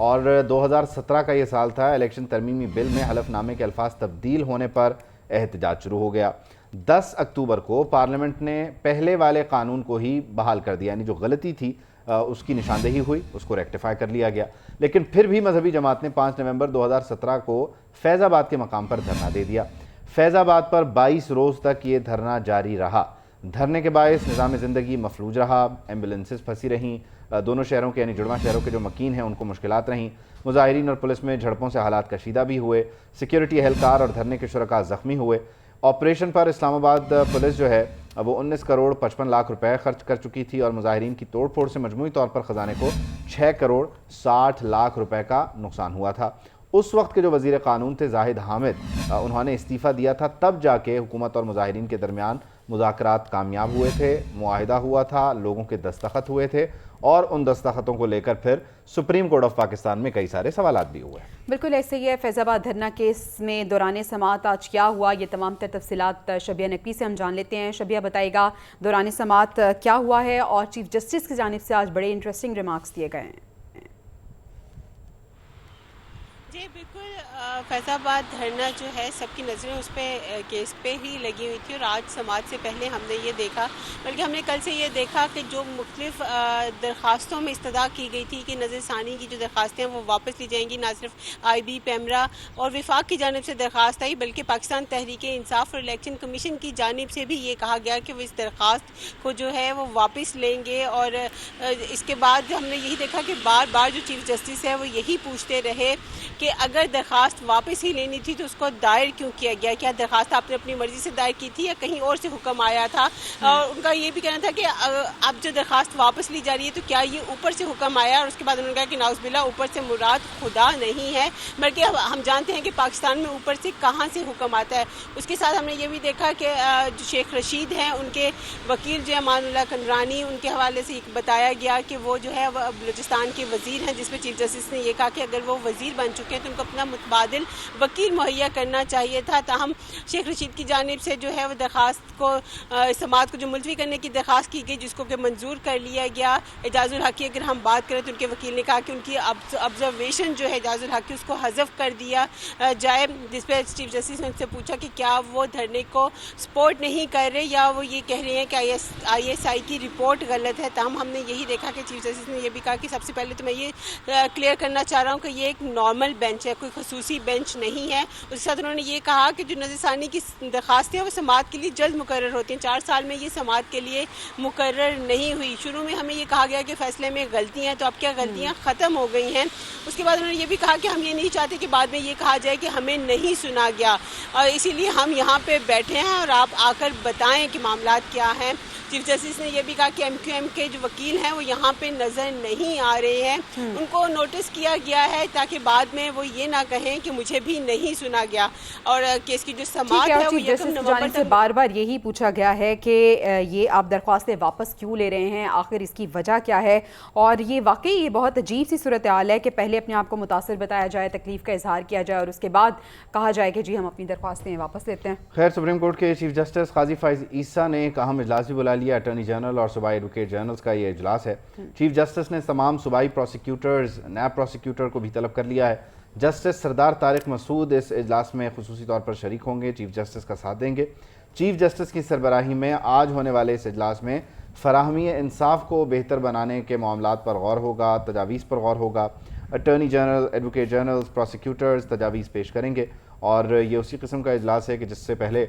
اور 2017 کا یہ سال تھا. الیکشن ترمیمی بل میں حلف نامے کے الفاظ تبدیل ہونے پر احتجاج شروع ہو گیا. 10 اکتوبر کو پارلیمنٹ نے پہلے والے قانون کو ہی بحال کر دیا, یعنی جو غلطی تھی اس کی نشاندہی ہوئی, اس کو ریکٹیفائی کر لیا گیا. لیکن پھر بھی مذہبی جماعت نے 5 نومبر 2017 کو فیض آباد کے مقام پر دھرنا دے دیا. فیض آباد پر 22 روز تک یہ دھرنا جاری رہا. دھرنے کے باعث نظام زندگی مفلوج رہا, ایمبولینسز پھنسی رہیں, دونوں شہروں کے یعنی جڑواں شہروں کے جو مکین ہیں ان کو مشکلات رہیں. مظاہرین اور پولیس میں جھڑپوں سے حالات کشیدہ بھی ہوئے. سیکیورٹی اہلکار اور دھرنے کے شرکاء زخمی ہوئے. آپریشن پر اسلام آباد پولیس جو ہے وہ 19 کروڑ 55 لاکھ روپے خرچ کر چکی تھی اور مظاہرین کی توڑ پھوڑ سے مجموعی طور پر خزانے کو 6 کروڑ 60 لاکھ روپے کا نقصان ہوا تھا. اس وقت کے جو وزیر قانون تھے زاہد حامد, انہوں نے استعفیٰ دیا تھا. تب جا کے حکومت اور مظاہرین کے درمیان مذاکرات کامیاب ہوئے تھے, معاہدہ ہوا تھا, لوگوں کے دستخط ہوئے تھے اور ان دستخطوں کو لے کر پھر سپریم کورٹ آف پاکستان میں کئی سارے سوالات بھی ہوئے. بالکل ایسے ہی ہے. فیض آباد دھرنا کیس میں دوران سماعت آج کیا ہوا, یہ تمام تر تفصیلات شبیہ نقوی سے ہم جان لیتے ہیں. شبیہ بتائے گا دوران سماعت کیا ہوا ہے اور چیف جسٹس کی جانب سے آج بڑے انٹرسٹنگ ریمارکس دیے گئے ہیں. جی بالکل, فیض آباد دھرنا جو ہے سب کی نظریں اس پہ کیس پہ ہی لگی ہوئی تھی اور آج سماعت سے پہلے ہم نے یہ دیکھا, بلکہ ہم نے کل سے یہ دیکھا کہ جو مختلف درخواستوں میں استدعا کی گئی تھی کہ نظر ثانی کی جو درخواستیں ہیں وہ واپس لی جائیں گی. نہ صرف آئی بی, پیمرا اور وفاق کی جانب سے درخواست آئی, بلکہ پاکستان تحریک انصاف اور الیکشن کمیشن کی جانب سے بھی یہ کہا گیا کہ وہ اس درخواست کو جو ہے وہ واپس لیں گے. اور اس کے بعد ہم نے یہی دیکھا کہ بار بار جو چیف جسٹس ہے وہ یہی پوچھتے رہے کہ اگر درخواست واپس ہی لینی تھی تو اس کو دائر کیوں کیا گیا, کیا درخواست آپ نے اپنی مرضی سے دائر کی تھی یا کہیں اور سے حکم آیا تھا. اور ان کا یہ بھی کہنا تھا کہ اب جو درخواست واپس لی جا رہی ہے تو کیا یہ اوپر سے حکم آیا. اور اس کے بعد انہوں نے کہا کہ نعوذ باللہ اوپر سے مراد خدا نہیں ہے, بلکہ ہم جانتے ہیں کہ پاکستان میں اوپر سے کہاں سے حکم آتا ہے. اس کے ساتھ ہم نے یہ بھی دیکھا کہ جو شیخ رشید ہیں ان کے وکیل جو امان اللہ قندرانی, ان کے حوالے سے بتایا گیا کہ وہ جو ہے وہ بلوچستان کے وزیر ہیں, جس پہ چیف جسٹس نے یہ کہا کہ اگر وہ وزیر بن چکے ہیں تو ان کو اپنا متبادل وکیل مہیا کرنا چاہیے تھا. تاہم شیخ رشید کی جانب سے جو ہے وہ درخواست کو سماعت کو جو ملتوی کرنے کی درخواست کی گئی جس کو کہ منظور کر لیا گیا. اعجاز الحق کی اگر ہم بات کریں تو ان کے وکیل نے کہا کہ ان کی آبزرویشن جو ہے اعجاز الحق کی اس کو حذف کر دیا جائے, جس پہ چیف جسٹس نے ان سے پوچھا کہ کیا وہ دھرنے کو سپورٹ نہیں کر رہے یا وہ یہ کہہ رہے ہیں کہ آئی ایس آئی کی رپورٹ غلط ہے. تاہم ہم نے یہی دیکھا کہ چیف جسٹس نے یہ بھی کہا کہ سب سے پہلے تو میں یہ کلیئر کرنا چاہ رہا ہوں کہ یہ ایک نارمل بینچ ہے, کوئی خصوصی بینچ نہیں ہے. اس کے ساتھ انہوں نے یہ کہا کہ جو نظر ثانی کی درخواستیں ہیں وہ سماعت کے لیے جلد مقرر ہوتی ہیں. 4 سال میں یہ سماعت کے لیے مقرر نہیں ہوئی. شروع میں ہمیں یہ کہا گیا کہ فیصلے میں غلطیاں ہیں, تو اب کیا غلطیاں ختم ہو گئی ہیں. اس کے بعد انہوں نے یہ بھی کہا کہ ہم یہ نہیں چاہتے کہ بعد میں یہ کہا جائے کہ ہمیں نہیں سنا گیا, اور اسی لیے ہم یہاں پہ بیٹھے ہیں اور آپ آ کر بتائیں کہ معاملات کیا ہیں. چیف جسٹس نے یہ بھی کہا کہ ایم کیو ایم کے جو وکیل ہیں وہ یہاں پہ نظر نہیں آ رہے ہیں, ان کو نوٹس کیا گیا ہے تاکہ بعد میں وہ یہ نہ کہیں کہ مجھے بھی نہیں سنا گیا. اور کیس کی جو سماعت ہے وہ 1 نومبر سے بار بار یہی پوچھا گیا ہے کہ یہ آپ درخواستیں واپس کیوں لے رہے ہیں, آخر اس کی وجہ کیا ہے. اور یہ واقعی یہ بہت عجیب سی صورتحال ہے کہ پہلے اپنے آپ کو متاثر بتایا جائے, تکلیف کا اظہار کیا جائے اور اس کے بعد کہا جائے کہ جی ہم اپنی درخواستیں واپس لیتے ہیں. خیر, سپریم کورٹ کے چیف جسٹس قاضی فائز عیسیٰ نے ایک اہم اجلاس بھی بلا لیا. اٹارنی جنرل اور صوبائی ایڈوکیٹ جنرلز کا یہ اجلاس ہے. چیف جسٹس نے تمام صوبائی پروسیکیوٹرز, نیب پروسیکیوٹر کو بھی طلب کر لیا ہے. جسٹس سردار طارق مسعود اس اجلاس میں خصوصی طور پر شریک ہوں گے, چیف جسٹس کا ساتھ دیں گے. چیف جسٹس کی سربراہی میں آج ہونے والے اس اجلاس میں فراہمی انصاف کو بہتر بنانے کے معاملات پر غور ہوگا, تجاویز پر غور ہوگا. اٹارنی جنرل, ایڈوکیٹ جنرلز, پروسیکیوٹرز تجاویز پیش کریں گے اور یہ اسی قسم کا اجلاس ہے کہ جس سے پہلے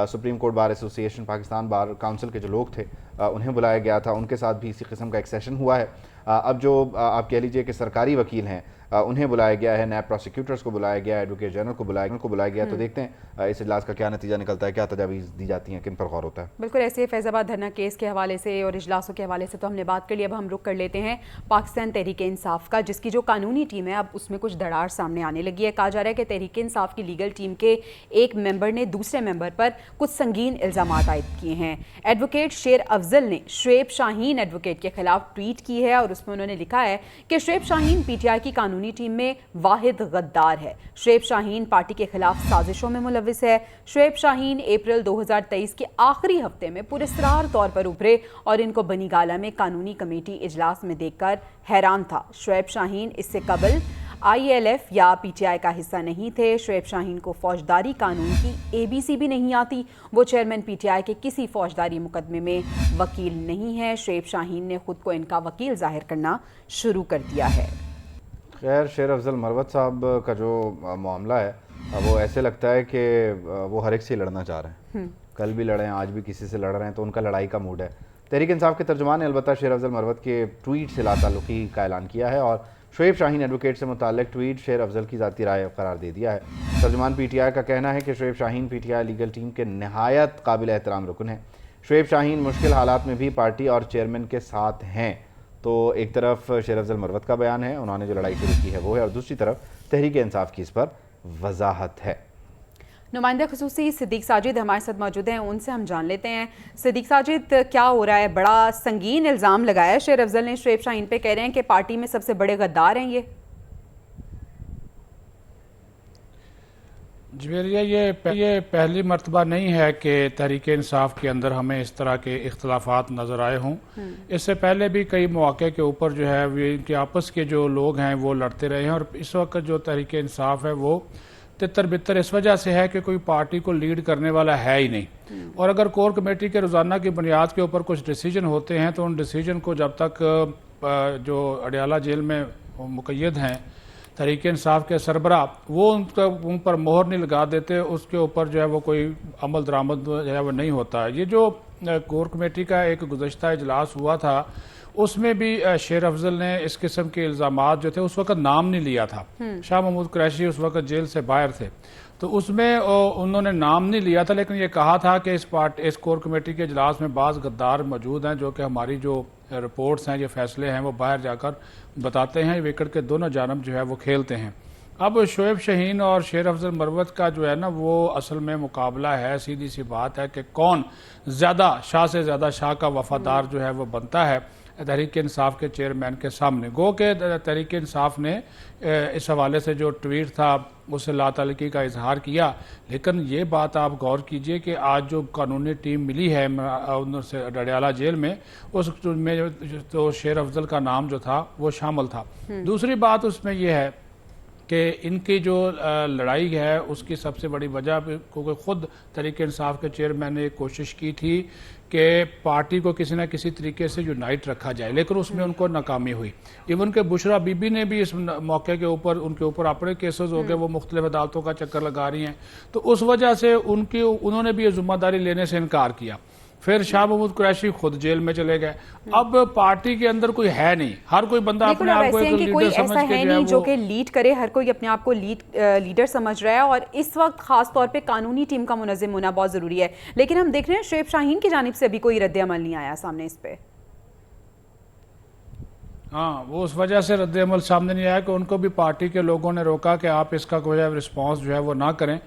سپریم کورٹ بار ایسوسی ایشن, پاکستان بار کونسل کے جو لوگ تھے انہیں بلایا گیا تھا, ان کے ساتھ بھی اسی قسم کا ایک سیشن ہوا ہے. اب جو آپ کہہ لیجئے کہ سرکاری وکیل ہیں انہیں بلایا گیا ہے, نیب پروسیکیوٹرز کو بلایا گیا ہے, ایڈوکیٹ جنرل کو بلایا گیا. تو دیکھتے ہیں اس اجلاس کا کیا نتیجہ نکلتا ہے, کیا تجاویز دی جاتی ہیں, کن پر غور ہوتا ہے. بالکل ایسے فیض آباد دھرنا کیس کے حوالے سے اور اجلاسوں کے حوالے سے تو ہم نے بات کر لی. اب ہم رخ کر لیتے ہیں پاکستان تحریک انصاف کا, جس کی جو قانونی ٹیم ہے اب اس میں کچھ دراڑ سامنے آنے لگی ہے. کہا جا رہا ہے کہ تحریک انصاف کی لیگل ٹیم کے ایک ممبر نے دوسرے ممبر پر کچھ سنگین الزامات عائد کیے ہیں. ایڈوکیٹ شیر افضل نے شعیب شاہین ایڈوکیٹ کے خلاف ٹویٹ کی ہے اور اس میں انہوں نے لکھا ہے کہ شعیب شاہین پی ٹی آئی کی قانونی ٹیم میں واحد غدار ہے. شعیب شاہین پارٹی کے خلاف سازشوں میں ملوث ہے. شعیب شاہین اپریل 2023 کے آخری ہفتے میں پراسرار طور پر ابھرے اور ان کو بنی گالہ میں قانونی کمیٹی اجلاس میں دیکھ کر حیران تھا. شعیب شاہین اس سے قبل ILF یا PTI کا حصہ نہیں تھے. شعیب شاہین کو فوجداری قانون کی ABC بھی نہیں آتی. وہ چیئرمین PTI کے کسی فوجداری مقدمے میں وکیل نہیں ہے. شعیب شاہین نے خود کو ان کا وکیل ظاہر کرنا شروع کر دیا ہے. خیر، شیر افضل مروت صاحب کا جو معاملہ ہے وہ ایسے لگتا ہے کہ وہ ہر ایک سے لڑنا چاہ رہے ہیں. کل بھی لڑے ہیں، آج بھی کسی سے لڑ رہے ہیں، تو ان کا لڑائی کا موڈ ہے. تحریک انصاف کے ترجمان نے البتہ شیر افضل مروت کے ٹویٹ سے لا تعلقی کا اعلان کیا ہے اور شعیب شاہین ایڈوکیٹ سے متعلق ٹویٹ شیر افضل کی ذاتی رائے قرار دے دیا ہے. ترجمان PTI کا کہنا ہے کہ شعیب شاہین PTI لیگل ٹیم کے نہایت قابل احترام رکن ہیں. شعیب شاہین مشکل حالات میں بھی پارٹی اور چیئرمین کے ساتھ ہیں. تو ایک طرف شیر افضل مروت کا بیان ہے، انہوں نے جو لڑائی شروع کی ہے وہ ہے، اور دوسری طرف تحریک انصاف کی اس پر وضاحت ہے. نمائندہ خصوصی صدیق ساجد ہمارے ساتھ موجود ہیں، ان سے ہم جان لیتے ہیں. صدیق ساجد، کیا ہو رہا ہے؟ بڑا سنگین الزام لگایا ہے شیر افضل نے شعیب شاہین پہ، کہہ رہے ہیں کہ پارٹی میں سب سے بڑے غدار ہیں یہ. جویریہ، یہ پہلی مرتبہ نہیں ہے کہ تحریک انصاف کے اندر ہمیں اس طرح کے اختلافات نظر آئے ہوں. اس سے پہلے بھی کئی مواقع کے اوپر جو ہے ان کے آپس کے جو لوگ ہیں وہ لڑتے رہے ہیں، اور اس وقت جو تحریک انصاف ہے وہ تتر بتر اس وجہ سے ہے کہ کوئی پارٹی کو لیڈ کرنے والا ہے ہی نہیں. اور اگر کور کمیٹی کے روزانہ کی بنیاد کے اوپر کچھ ڈیسیجن ہوتے ہیں تو ان ڈیسیجن کو جب تک جو اڈیالہ جیل میں مقید ہیں تحریک انصاف کے سربراہ وہ ان پر مہر نہیں لگا دیتے، اس کے اوپر جو ہے وہ کوئی عمل درآمد جو ہے وہ نہیں ہوتا. یہ جو کور کمیٹی کا ایک گزشتہ اجلاس ہوا تھا اس میں بھی شیر افضل نے اس قسم کے الزامات جو تھے اس وقت نام نہیں لیا تھا. شاہ محمود قریشی اس وقت جیل سے باہر تھے، تو اس میں انہوں نے نام نہیں لیا تھا، لیکن یہ کہا تھا کہ اس کور کمیٹی کے اجلاس میں بعض غدار موجود ہیں جو کہ ہماری جو رپورٹس ہیں، یہ فیصلے ہیں، وہ باہر جا کر بتاتے ہیں. وکٹ کے دونوں جانب جو ہے وہ کھیلتے ہیں. اب شعیب شاہین اور شیر افضل مروت کا جو ہے نا وہ اصل میں مقابلہ ہے. سیدھی سی بات ہے کہ کون زیادہ شاہ سے زیادہ شاہ کا وفادار جو ہے وہ بنتا ہے تحریک انصاف کے چیئرمین کے سامنے. گو کہ تحریک انصاف نے اس حوالے سے جو ٹویٹ تھا اس سے لا تعلقی کا اظہار کیا، لیکن یہ بات آپ غور کیجئے کہ آج جو قانونی ٹیم ملی ہے اڈیالہ جیل میں، اس میں تو شیر افضل کا نام جو تھا وہ شامل تھا. دوسری بات اس میں یہ ہے کہ ان کی جو لڑائی ہے اس کی سب سے بڑی وجہ، کیونکہ خود تحریک انصاف کے چیئرمین نے کوشش کی تھی کہ پارٹی کو کسی نہ کسی طریقے سے یونائٹ رکھا جائے، لیکن اس میں ان کو ناکامی ہوئی. ایون کہ بشرا بی بی نے بھی اس موقع کے اوپر ان کے اوپر اپنے کیسز ہو گئے، وہ مختلف عدالتوں کا چکر لگا رہی ہیں، تو اس وجہ سے انہوں نے بھی یہ ذمہ داری لینے سے انکار کیا. پھر شاہ محمود قریشی خود جیل میں چلے گئے. اب پارٹی کے اندر کوئی ہے نہیں، ہر کوئی بندہ اپنے آپ کو ایک لیڈر سمجھ کے ہے نہیں جو کہ لیڈ کرے. ہر کوئی اپنے آپ کو لیڈر سمجھ رہا ہے، اور اس وقت خاص طور پہ قانونی ٹیم کا منظم ہونا بہت ضروری ہے. لیکن ہم دیکھ رہے ہیں شعیب شاہین کی جانب سے ابھی کوئی رد عمل نہیں آیا سامنے اس پہ. ہاں، وہ اس وجہ سے رد عمل سامنے نہیں آیا کہ ان کو بھی پارٹی کے لوگوں نے روکا کہ آپ اس کا کوئی رسپانس جو ہے وہ نہ کریں.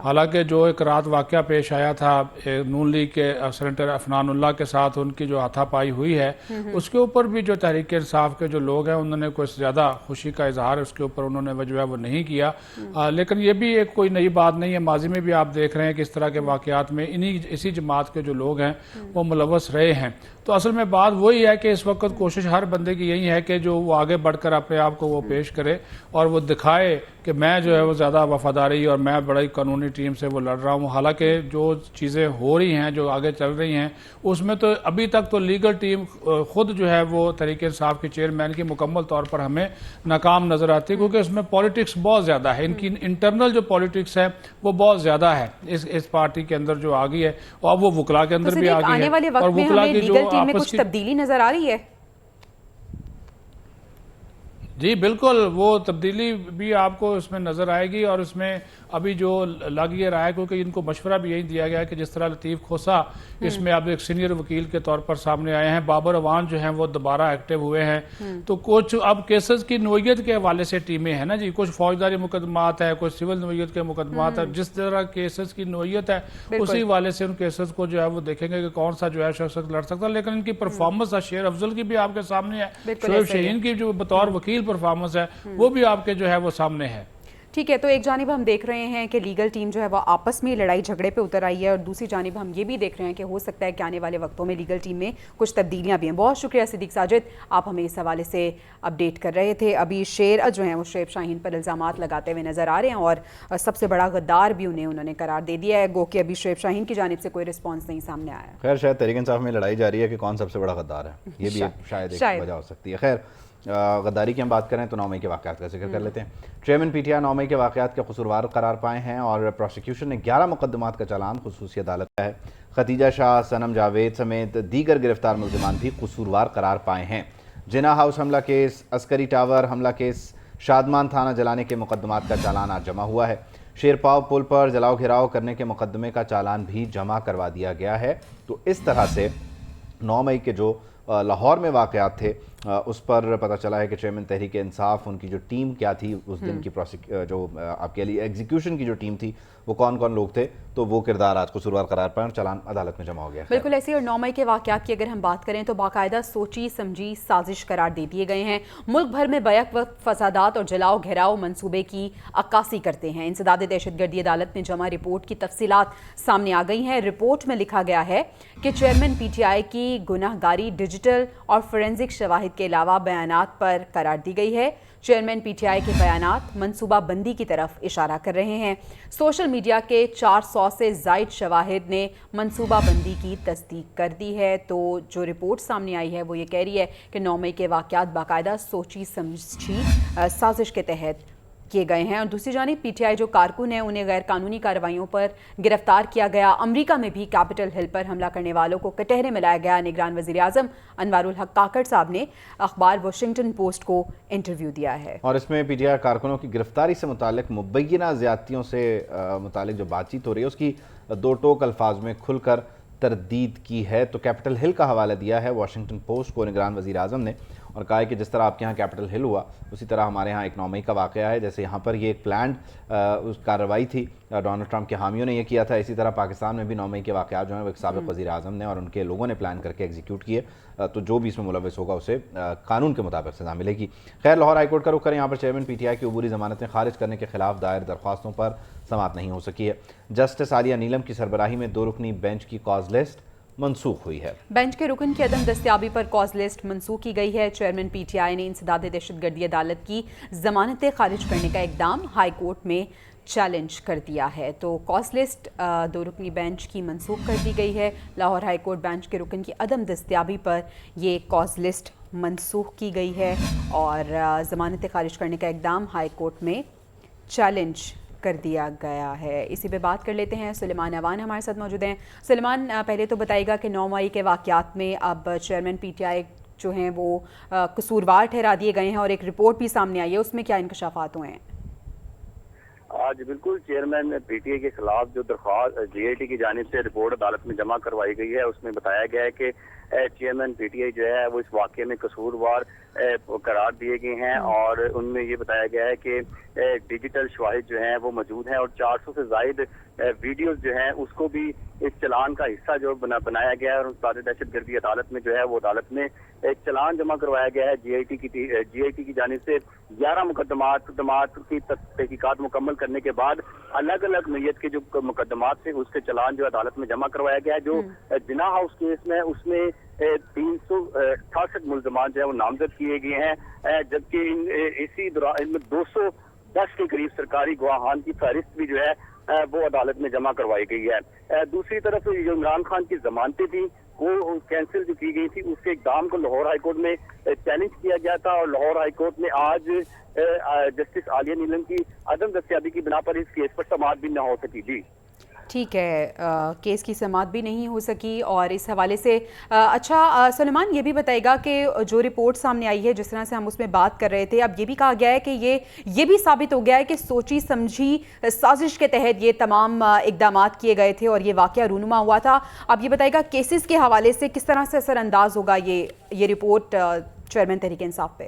حالانکہ جو ایک رات واقعہ پیش آیا تھا نون لیگ کے سینیٹر عفنان اللہ کے ساتھ ان کی جو ہاتھا پائی ہوئی ہے، اس کے اوپر بھی جو تحریک انصاف کے جو لوگ ہیں انہوں نے کوئی زیادہ خوشی کا اظہار اس کے اوپر انہوں نے جو ہے وہ نہیں کیا. لیکن یہ بھی ایک کوئی نئی بات نہیں ہے. ماضی میں بھی آپ دیکھ رہے ہیں کہ اس طرح کے واقعات میں اسی جماعت کے جو لوگ ہیں وہ ملوث رہے ہیں. تو اصل میں بات وہی ہے کہ اس وقت کوشش ہر بندے کی یہی ہے کہ جو وہ آگے بڑھ کر اپنے آپ کو وہ پیش کرے اور وہ دکھائے کہ میں جو ہے وہ زیادہ وفاداری اور میں بڑی قانونی ٹیم سے وہ لڑ رہا ہوں. حالانکہ جو چیزیں ہو رہی ہیں، جو آگے چل رہی ہیں، اس میں تو ابھی تک تو لیگل ٹیم خود جو ہے وہ تحریک انصاف کے چیئرمین کی مکمل طور پر ہمیں ناکام نظر آتی ہے، کیونکہ اس میں پالیٹکس بہت زیادہ ہے. ان کی انٹرنل جو پالیٹکس ہے وہ بہت زیادہ ہے اس پارٹی کے اندر جو آگئی ہے، اور وہ وکلا کے اندر بھی آگئی ہے. اور وکلا کی جو میں کچھ تبدیلی نظر آ رہی ہے. جی بالکل، وہ تبدیلی بھی آپ کو اس میں نظر آئے گی. اور اس میں ابھی جو لگ یہ رہا ہے، کیونکہ ان کو مشورہ بھی یہی دیا گیا ہے کہ جس طرح لطیف کھوسا اس میں اب ایک سینئر وکیل کے طور پر سامنے آئے ہیں، بابر اوان جو ہیں وہ دوبارہ ایکٹیو ہوئے ہیں. تو کچھ اب کیسز کی نوعیت کے حوالے سے ٹیمیں ہیں نا جی، کچھ فوجداری مقدمات ہے، کچھ سول نوعیت کے مقدمات ہے. جس طرح کیسز کی نوعیت ہے اسی حوالے سے ان کیسز کو جو ہے وہ دیکھیں گے کہ کون سا جو ہے شخص لڑ سکتا ہے. لیکن ان کی پرفارمنس شیر افضل کی بھی آپ کے سامنے ہے، شعیب شاہین کی جو بطور وکیل پرفارمنس ہے وہ بھی آپ کے جو ہے وہ سامنے ہے. ٹھیک ہے، تو ایک جانب ہم دیکھ رہے ہیں کہ لیگل ٹیم جو ہے وہ آپس میں لڑائی جھگڑے پہ اتر آئی ہے، اور دوسری جانب ہم یہ بھی دیکھ رہے ہیں کہ ہو سکتا ہے کہ آنے والے وقتوں میں لیگل ٹیم میں کچھ تبدیلیاں بھی ہیں۔ بہت شکریہ صدیق ساجد، آپ ہمیں اس حوالے سے اپڈیٹ کر رہے تھے۔ ابھی شیر جو ہیں وہ شعیب شاہین پر الزامات لگاتے ہوئے نظر آ رہے ہیں، اور سب سے بڑا غدار بھی انہوں نے قرار دے دیا ہے، گو کہ ابھی شعیب شاہین کی جانب سے کوئی رسپانس نہیں سامنے آیا۔ خیر شاید تحریک انصاف میں لڑائی جاری ہے کہ کون سب سے بڑا غدار ہے، یہ بھی شاید ایک وجہ ہو سکتی ہے۔ خیر غداری کی ہم بات کریں تو 9 مئی کے واقعات کا ذکر کر لیتے ہیں۔ چیئرمین پی ٹی آئی 9 مئی کے واقعات کے قصوروار قرار پائے ہیں، اور پروسیکیوشن نے 11 مقدمات کا چالان خصوصی عدالت کا ہے۔ ختیجہ شاہ، صنم جاوید سمیت دیگر گرفتار ملزمان بھی قصوروار قرار پائے ہیں۔ جناح ہاؤس حملہ کیس، عسکری ٹاور حملہ کیس، شادمان تھانہ جلانے کے مقدمات کا چالان آج جمع ہوا ہے۔ شیرپاؤ پل پر جلاؤ گھیراؤ کرنے کے مقدمے کا چالان بھی جمع کروا دیا گیا ہے۔ تو اس طرح سے 9 مئی کے جو لاہور میں واقعات تھے اس پر پتہ چلا ہے کہ چیئرمین تحریک انصاف، ان کی جو ٹیم کیا تھی اس دن کی جو آپ کے لیے ایگزیکیوشن کی جو ٹیم تھی وہ کون کون لوگ تھے، تو وہ کردار آج قصوروار قرار پائے اور چالان عدالت میں جمع ہو گیا۔ بالکل ایسی، اور 9 مئی کے واقعات کی اگر ہم بات کریں تو باقاعدہ سوچی سمجھی سازش قرار دے دیے گئے ہیں۔ ملک بھر میں بیک وقت فسادات اور جلاؤ گھیراؤ منصوبے کی عکاسی کرتے ہیں۔ انسداد دہشت گردی عدالت میں جمع رپورٹ کی تفصیلات سامنے آ گئی ہیں۔ رپورٹ میں لکھا گیا ہے کہ چیئرمین پی ٹی آئی کی گناہ گاری ڈیجیٹل اور فورینزک شواہد کے علاوہ بیانات پر قرار دی گئی ہے۔ چیئرمین پی ٹی آئی کے بیانات منصوبہ بندی کی طرف اشارہ کر رہے ہیں۔ سوشل میڈیا کے 400 سے زائد شواہد نے منصوبہ بندی کی تصدیق کر دی ہے۔ تو جو رپورٹ سامنے آئی ہے وہ یہ کہہ رہی ہے کہ 9 مئی کے واقعات باقاعدہ سوچی سمجھی سازش کے تحت کیے گئے ہیں، اور دوسری جانب پی ٹی آئی جو کارکن ہیں انہیں غیر قانونی کارروائیوں پر گرفتار کیا گیا۔ امریکہ میں بھی کیپٹل ہل پر حملہ کرنے والوں کو کٹہرے میں لایا گیا۔ نگران وزیر اعظم انوار الحق کاکڑ صاحب نے اخبار واشنگٹن پوسٹ کو انٹرویو دیا ہے، اور اس میں پی ٹی آئی کارکنوں کی گرفتاری سے متعلق مبینہ زیادتیوں سے متعلق جو بات چیت ہو رہی ہے اس کی دو ٹوک الفاظ میں کھل کر تردید کی ہے۔ تو کیپٹل ہل کا حوالہ دیا ہے واشنگٹن پوسٹ کو نگران وزیر اعظم نے، اور کہا ہے کہ جس طرح آپ کے ہاں کیپٹل ہل ہوا اسی طرح ہمارے ہاں ایک 9 مئی کا واقعہ ہے۔ جیسے یہاں پر یہ ایک پلانڈ کارروائی تھی، ڈونلڈ ٹرمپ کے حامیوں نے یہ کیا تھا، اسی طرح پاکستان میں بھی 9 مئی کے واقعات جو ہیں وہ ایک سابق وزیر اعظم نے اور ان کے لوگوں نے پلان کر کے ایگزیکیوٹ کیے۔ تو جو بھی اس میں ملوث ہوگا اسے قانون کے مطابق سزا ملے گی۔ خیر لاہور ہائی کورٹ کا رخ کریں، یہاں پر چیئرمین پی ٹی آئی کی عبوری ضمانتیں خارج کرنے کے خلاف دائر درخواستوں پر سماعت نہیں ہو سکی ہے۔ جسٹس عالیہ نیلم کی سربراہی میں 2 رکنی بینچ کی کاز لسٹ منسوخ ہوئی ہے۔ بینچ کے رکن کی عدم دستیابی پر کاز لسٹ منسوخ کی گئی ہے۔ چیئرمین پی ٹی آئی نے انسداد دہشت گردی عدالت کی ضمانتیں خارج کرنے کا اقدام ہائی کورٹ میں چیلنج کر دیا ہے۔ تو کاز لسٹ 2 رکنی بینچ کی منسوخ کر دی گئی ہے۔ لاہور ہائی کورٹ بینچ کے رکن کی عدم دستیابی پر یہ کاز لسٹ منسوخ کی گئی ہے، اور ضمانتیں خارج کرنے کا اقدام ہائی کورٹ میں چیلنج کر دیا گیا ہے۔ اسی پہ بات کر لیتے ہیں، سلیمان اوان ہمارے ساتھ موجود ہیں۔ سلیمان، پہلے تو بتائیے گا کہ 9 مئی کے واقعات میں اب چیئرمین پی ٹی آئی جو ہیں وہ قصوروار ٹھہرا دیے گئے ہیں، اور ایک رپورٹ بھی سامنے آئی ہے، اس میں کیا انکشافات ہوئے ہیں؟ آج بالکل چیئرمین پی ٹی آئی کے خلاف جو درخواست جی آئی ٹی کی جانب سے رپورٹ عدالت میں جمع کروائی گئی ہے اس میں بتایا گیا ہے کہ چیئرمین پی ٹی آئی جو ہے وہ اس واقعے میں قصوروار قرار دیے گئے ہیں، اور ان میں یہ بتایا گیا ہے کہ ڈیجیٹل شواہد جو ہیں وہ موجود ہیں، اور 400 سے زائد ویڈیوز جو ہیں اس کو بھی اس چلان کا حصہ جو بنایا گیا ہے، اور انسداد دہشت گردی عدالت میں جو ہے وہ عدالت میں ایک چلان جمع کروایا گیا ہے جی آئی ٹی کی جانب سے۔ 11 مقدمات کی تحقیقات مکمل کرنے کے بعد الگ الگ نوعیت کے جو مقدمات تھے اس کے چلان جو عدالت میں جمع کروایا گیا ہے۔ جو جناح ہاؤس کیس میں اس میں 368 ملزمان جو ہے وہ نامزد کیے گئے ہیں، جبکہ اسی دوران ان میں 210 کے قریب سرکاری گواہان کی فہرست بھی جو ہے وہ عدالت میں جمع کروائی گئی ہے۔ دوسری طرف جو عمران خان کی ضمانتیں تھیں وہ کینسل جو کی گئی تھی، اس کے اقدام کو لاہور ہائی کورٹ میں چیلنج کیا گیا تھا، اور لاہور ہائی کورٹ نے آج جسٹس عالیہ نیلم کی عدم دستیابی کی بنا پر اس کیس پر سماعت بھی نہ ہو سکی۔ جی ٹھیک ہے، کیس کی سماعت بھی نہیں ہو سکی، اور اس حوالے سے اچھا سلیمان یہ بھی بتائے گا کہ جو رپورٹ سامنے آئی ہے جس طرح سے ہم اس میں بات کر رہے تھے، اب یہ بھی کہا گیا ہے کہ یہ بھی ثابت ہو گیا ہے کہ سوچی سمجھی سازش کے تحت یہ تمام اقدامات کیے گئے تھے اور یہ واقعہ رونما ہوا تھا۔ اب یہ بتائے گا کیسز کے حوالے سے کس طرح سے اثر انداز ہوگا یہ رپورٹ چیئرمین تحریک انصاف پہ؟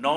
9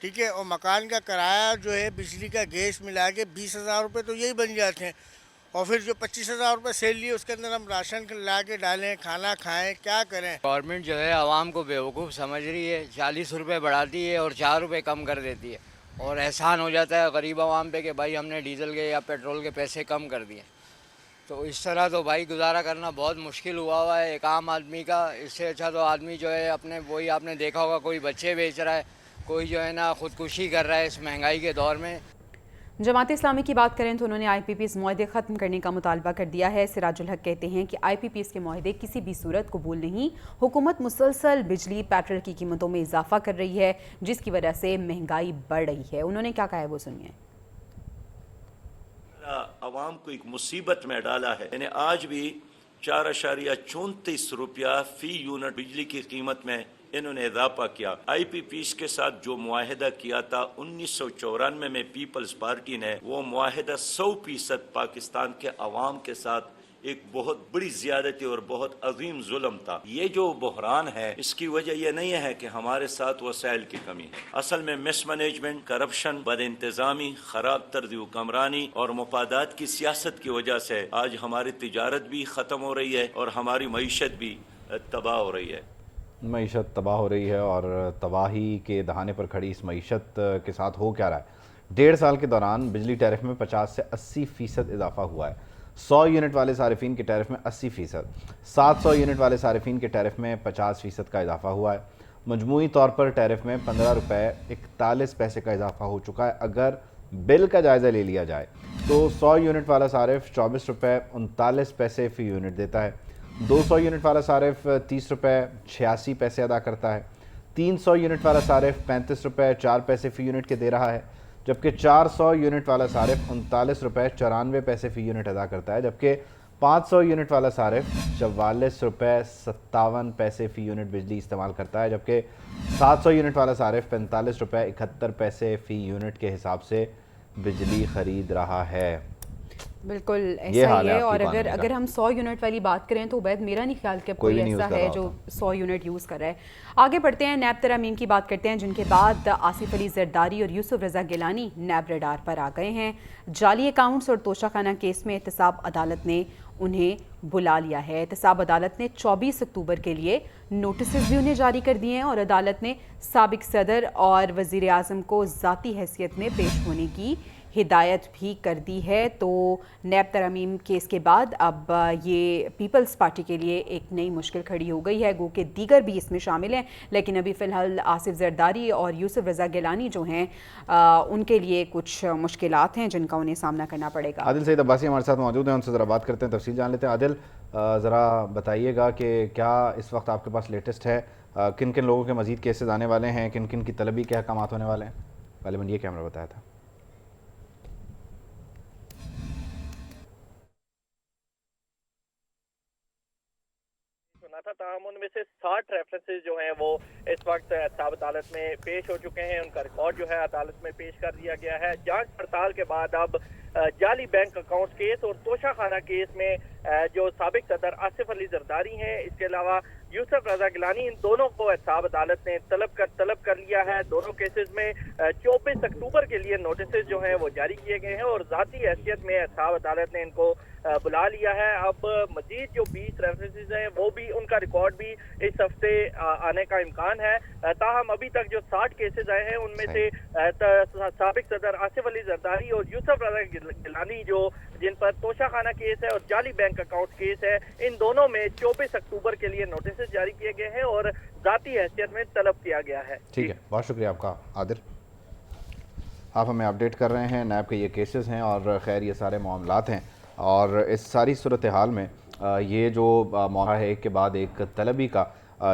ٹھیک ہے، اور مکان کا کرایہ جو ہے بجلی کا گیس ملا کے 20,000 روپے تو یہی بن جاتے ہیں، اور پھر جو 25,000 روپے سیلری ہے اس کے اندر ہم راشن لا کے ڈالیں، کھانا کھائیں، کیا کریں؟ گورنمنٹ جو ہے عوام کو بیوقوف سمجھ رہی ہے، 40 روپے بڑھاتی ہے اور 4 روپے کم کر دیتی ہے، اور احسان ہو جاتا ہے غریب عوام پہ کہ بھائی ہم نے ڈیزل کے یا پیٹرول کے پیسے کم کر دیے. تو اس طرح تو بھائی گزارا کرنا بہت مشکل ہوا ہے ایک عام آدمی کا. اس سے اچھا تو آدمی جو ہے اپنے وہی آپ نے دیکھا ہوگا کوئی بچے بیچ رہا ہے، کوئی جو ہے نا خودکشی کر رہا ہے اس مہنگائی کے دور میں. جماعت اسلامی کی بات کریں تو انہوں نے آئی پی پیز معاہدے ختم کرنے کا مطالبہ کر دیا ہے. سراج الحق کہتے ہیں کہ آئی پی پیز کے معاہدے کسی بھی صورت قبول نہیں. حکومت مسلسل بجلی پیٹرول کی قیمتوں میں اضافہ کر رہی ہے جس کی وجہ سے مہنگائی بڑھ رہی ہے. انہوں نے کیا کہا ہے وہ سنیے. عوام کو ایک مصیبت میں ڈالا ہے. یعنی آج بھی 4.34 روپیہ فی یونٹ بجلی کی قیمت میں انہوں نے اضافہ کیا. آئی پی پیز کے ساتھ جو معاہدہ کیا تھا 1994 میں پیپلز پارٹی نے، وہ معاہدہ 100% پاکستان کے عوام کے ساتھ ایک بہت بڑی زیادتی اور بہت عظیم ظلم تھا. یہ جو بحران ہے اس کی وجہ یہ نہیں ہے کہ ہمارے ساتھ وسائل کی کمی ہے، اصل میں مس مینجمنٹ، کرپشن، بد انتظامی، خراب طرز حکمرانی اور مفادات کی سیاست کی وجہ سے آج ہماری تجارت بھی ختم ہو رہی ہے اور ہماری معیشت بھی تباہ ہو رہی ہے. معیشت تباہ ہو رہی ہے، اور تباہی کے دہانے پر کھڑی اس معیشت کے ساتھ ہو کیا رہا ہے. 1.5 سال کے دوران بجلی ٹیرف میں 50 سے 80% اضافہ ہوا ہے. 100 یونٹ والے صارفین کے ٹیرف میں 80%، 700 یونٹ والے صارفین کے ٹیرف میں 50% کا اضافہ ہوا ہے. مجموعی طور پر ٹیرف میں 15 روپے 41 پیسے کا اضافہ ہو چکا ہے. اگر بل کا جائزہ لے لیا جائے تو 100 یونٹ والا صارف 24 روپے 39 پیسے فی یونٹ دیتا ہے. 200 یونٹ والا صارف 30 روپے 86 پیسے ادا کرتا ہے. 300 یونٹ والا صارف 35 روپے 4 پیسے فی یونٹ کے دے رہا ہے، جبکہ 400 یونٹ والا صارف 39 روپے 94 پیسے فی یونٹ ادا کرتا ہے، جبکہ 500 یونٹ والا صارف 44 روپے 57 پیسے فی یونٹ بجلی استعمال کرتا ہے، جبکہ 700 یونٹ والا صارف 45 روپے 71 پیسے فی یونٹ کے حساب سے بجلی خرید رہا ہے. بالکل ایسا ہی ہے. اور اگر ہم 100 یونٹ والی بات کریں تو عبید میرا نہیں خیال کہ کوئی ایسا ہے جو 100 یونٹ یوز کر رہا ہے. آگے بڑھتے ہیں، نیب ترامیم کی بات کرتے ہیں جن کے بعد آصف علی زرداری اور یوسف رضا گیلانی نیب ریڈار پر آ گئے ہیں. جعلی اکاؤنٹس اور توشہ خانہ کیس میں احتساب عدالت نے انہیں بلا لیا ہے. احتساب عدالت نے 24 اکتوبر کے لیے نوٹسز بھی انہیں جاری کر دیے ہیں، اور عدالت نے سابق صدر اور وزیر اعظم کو ذاتی حیثیت میں پیش ہونے کی ہدایت بھی کر دی ہے. تو نیب ترامیم کیس کے بعد اب یہ پیپلز پارٹی کے لیے ایک نئی مشکل کھڑی ہو گئی ہے، گو کہ دیگر بھی اس میں شامل ہیں، لیکن ابھی فی الحال آصف زرداری اور یوسف رضا گیلانی جو ہیں ان کے لیے کچھ مشکلات ہیں جن کا انہیں سامنا کرنا پڑے گا. عادل سعید عباسی ہمارے ساتھ موجود ہیں، ان سے ذرا بات کرتے ہیں، تفصیل جان لیتے ہیں. عادل ذرا بتائیے گا کہ کیا اس وقت آپ کے پاس لیٹسٹ ہے، کن کن لوگوں کے مزید کیسز آنے والے ہیں، کن کن کی طلبی کے احکامات ہونے والے ہیں؟ غالباً یہ کیمرہ بتایا تھا. تاہم ان میں سے 60 ریفرنسز جو ہیں وہ اس وقت احتساب عدالت میں پیش ہو چکے ہیں. ان کا ریکارڈ جو ہے عدالت میں پیش کر دیا گیا ہے. جانچ پڑتال کے بعد اب جعلی بینک اکاؤنٹ کیس اور توشہ خانہ کیس میں جو سابق صدر آصف علی زرداری ہیں، اس کے علاوہ یوسف رضا گیلانی، ان دونوں کو احتساب عدالت نے طلب کر لیا ہے. دونوں کیسز میں 24 اکتوبر کے لیے نوٹسز جو ہیں وہ جاری کیے گئے ہیں، اور ذاتی حیثیت میں احتساب عدالت نے ان کو بلا لیا ہے. اب مزید جو 20 ریفرنسز ہیں وہ بھی ان کا ریکارڈ بھی اس ہفتے آنے کا امکان ہے. تاہم ابھی تک جو 60 کیسز آئے ہیں ان میں سے سابق صدر آصف علی زرداری اور یوسف رضا گیلانی جو جن پر توشہ خانہ کیس ہے اور جعلی بینک اکاؤنٹ کیس ہے، ان دونوں میں 24 اکتوبر کے لیے نوٹسز جاری کیے گئے ہیں اور ذاتی حیثیت میں طلب کیا گیا ہے. ٹھیک ہے، بہت شکریہ آپ کا عادل. آپ ہمیں اپڈیٹ کر رہے ہیں، نیب کے یہ کیسز ہیں اور خیر یہ سارے معاملات ہیں، اور اس ساری صورتحال میں یہ جو معاملہ ہے ایک کے بعد ایک طلبی کا،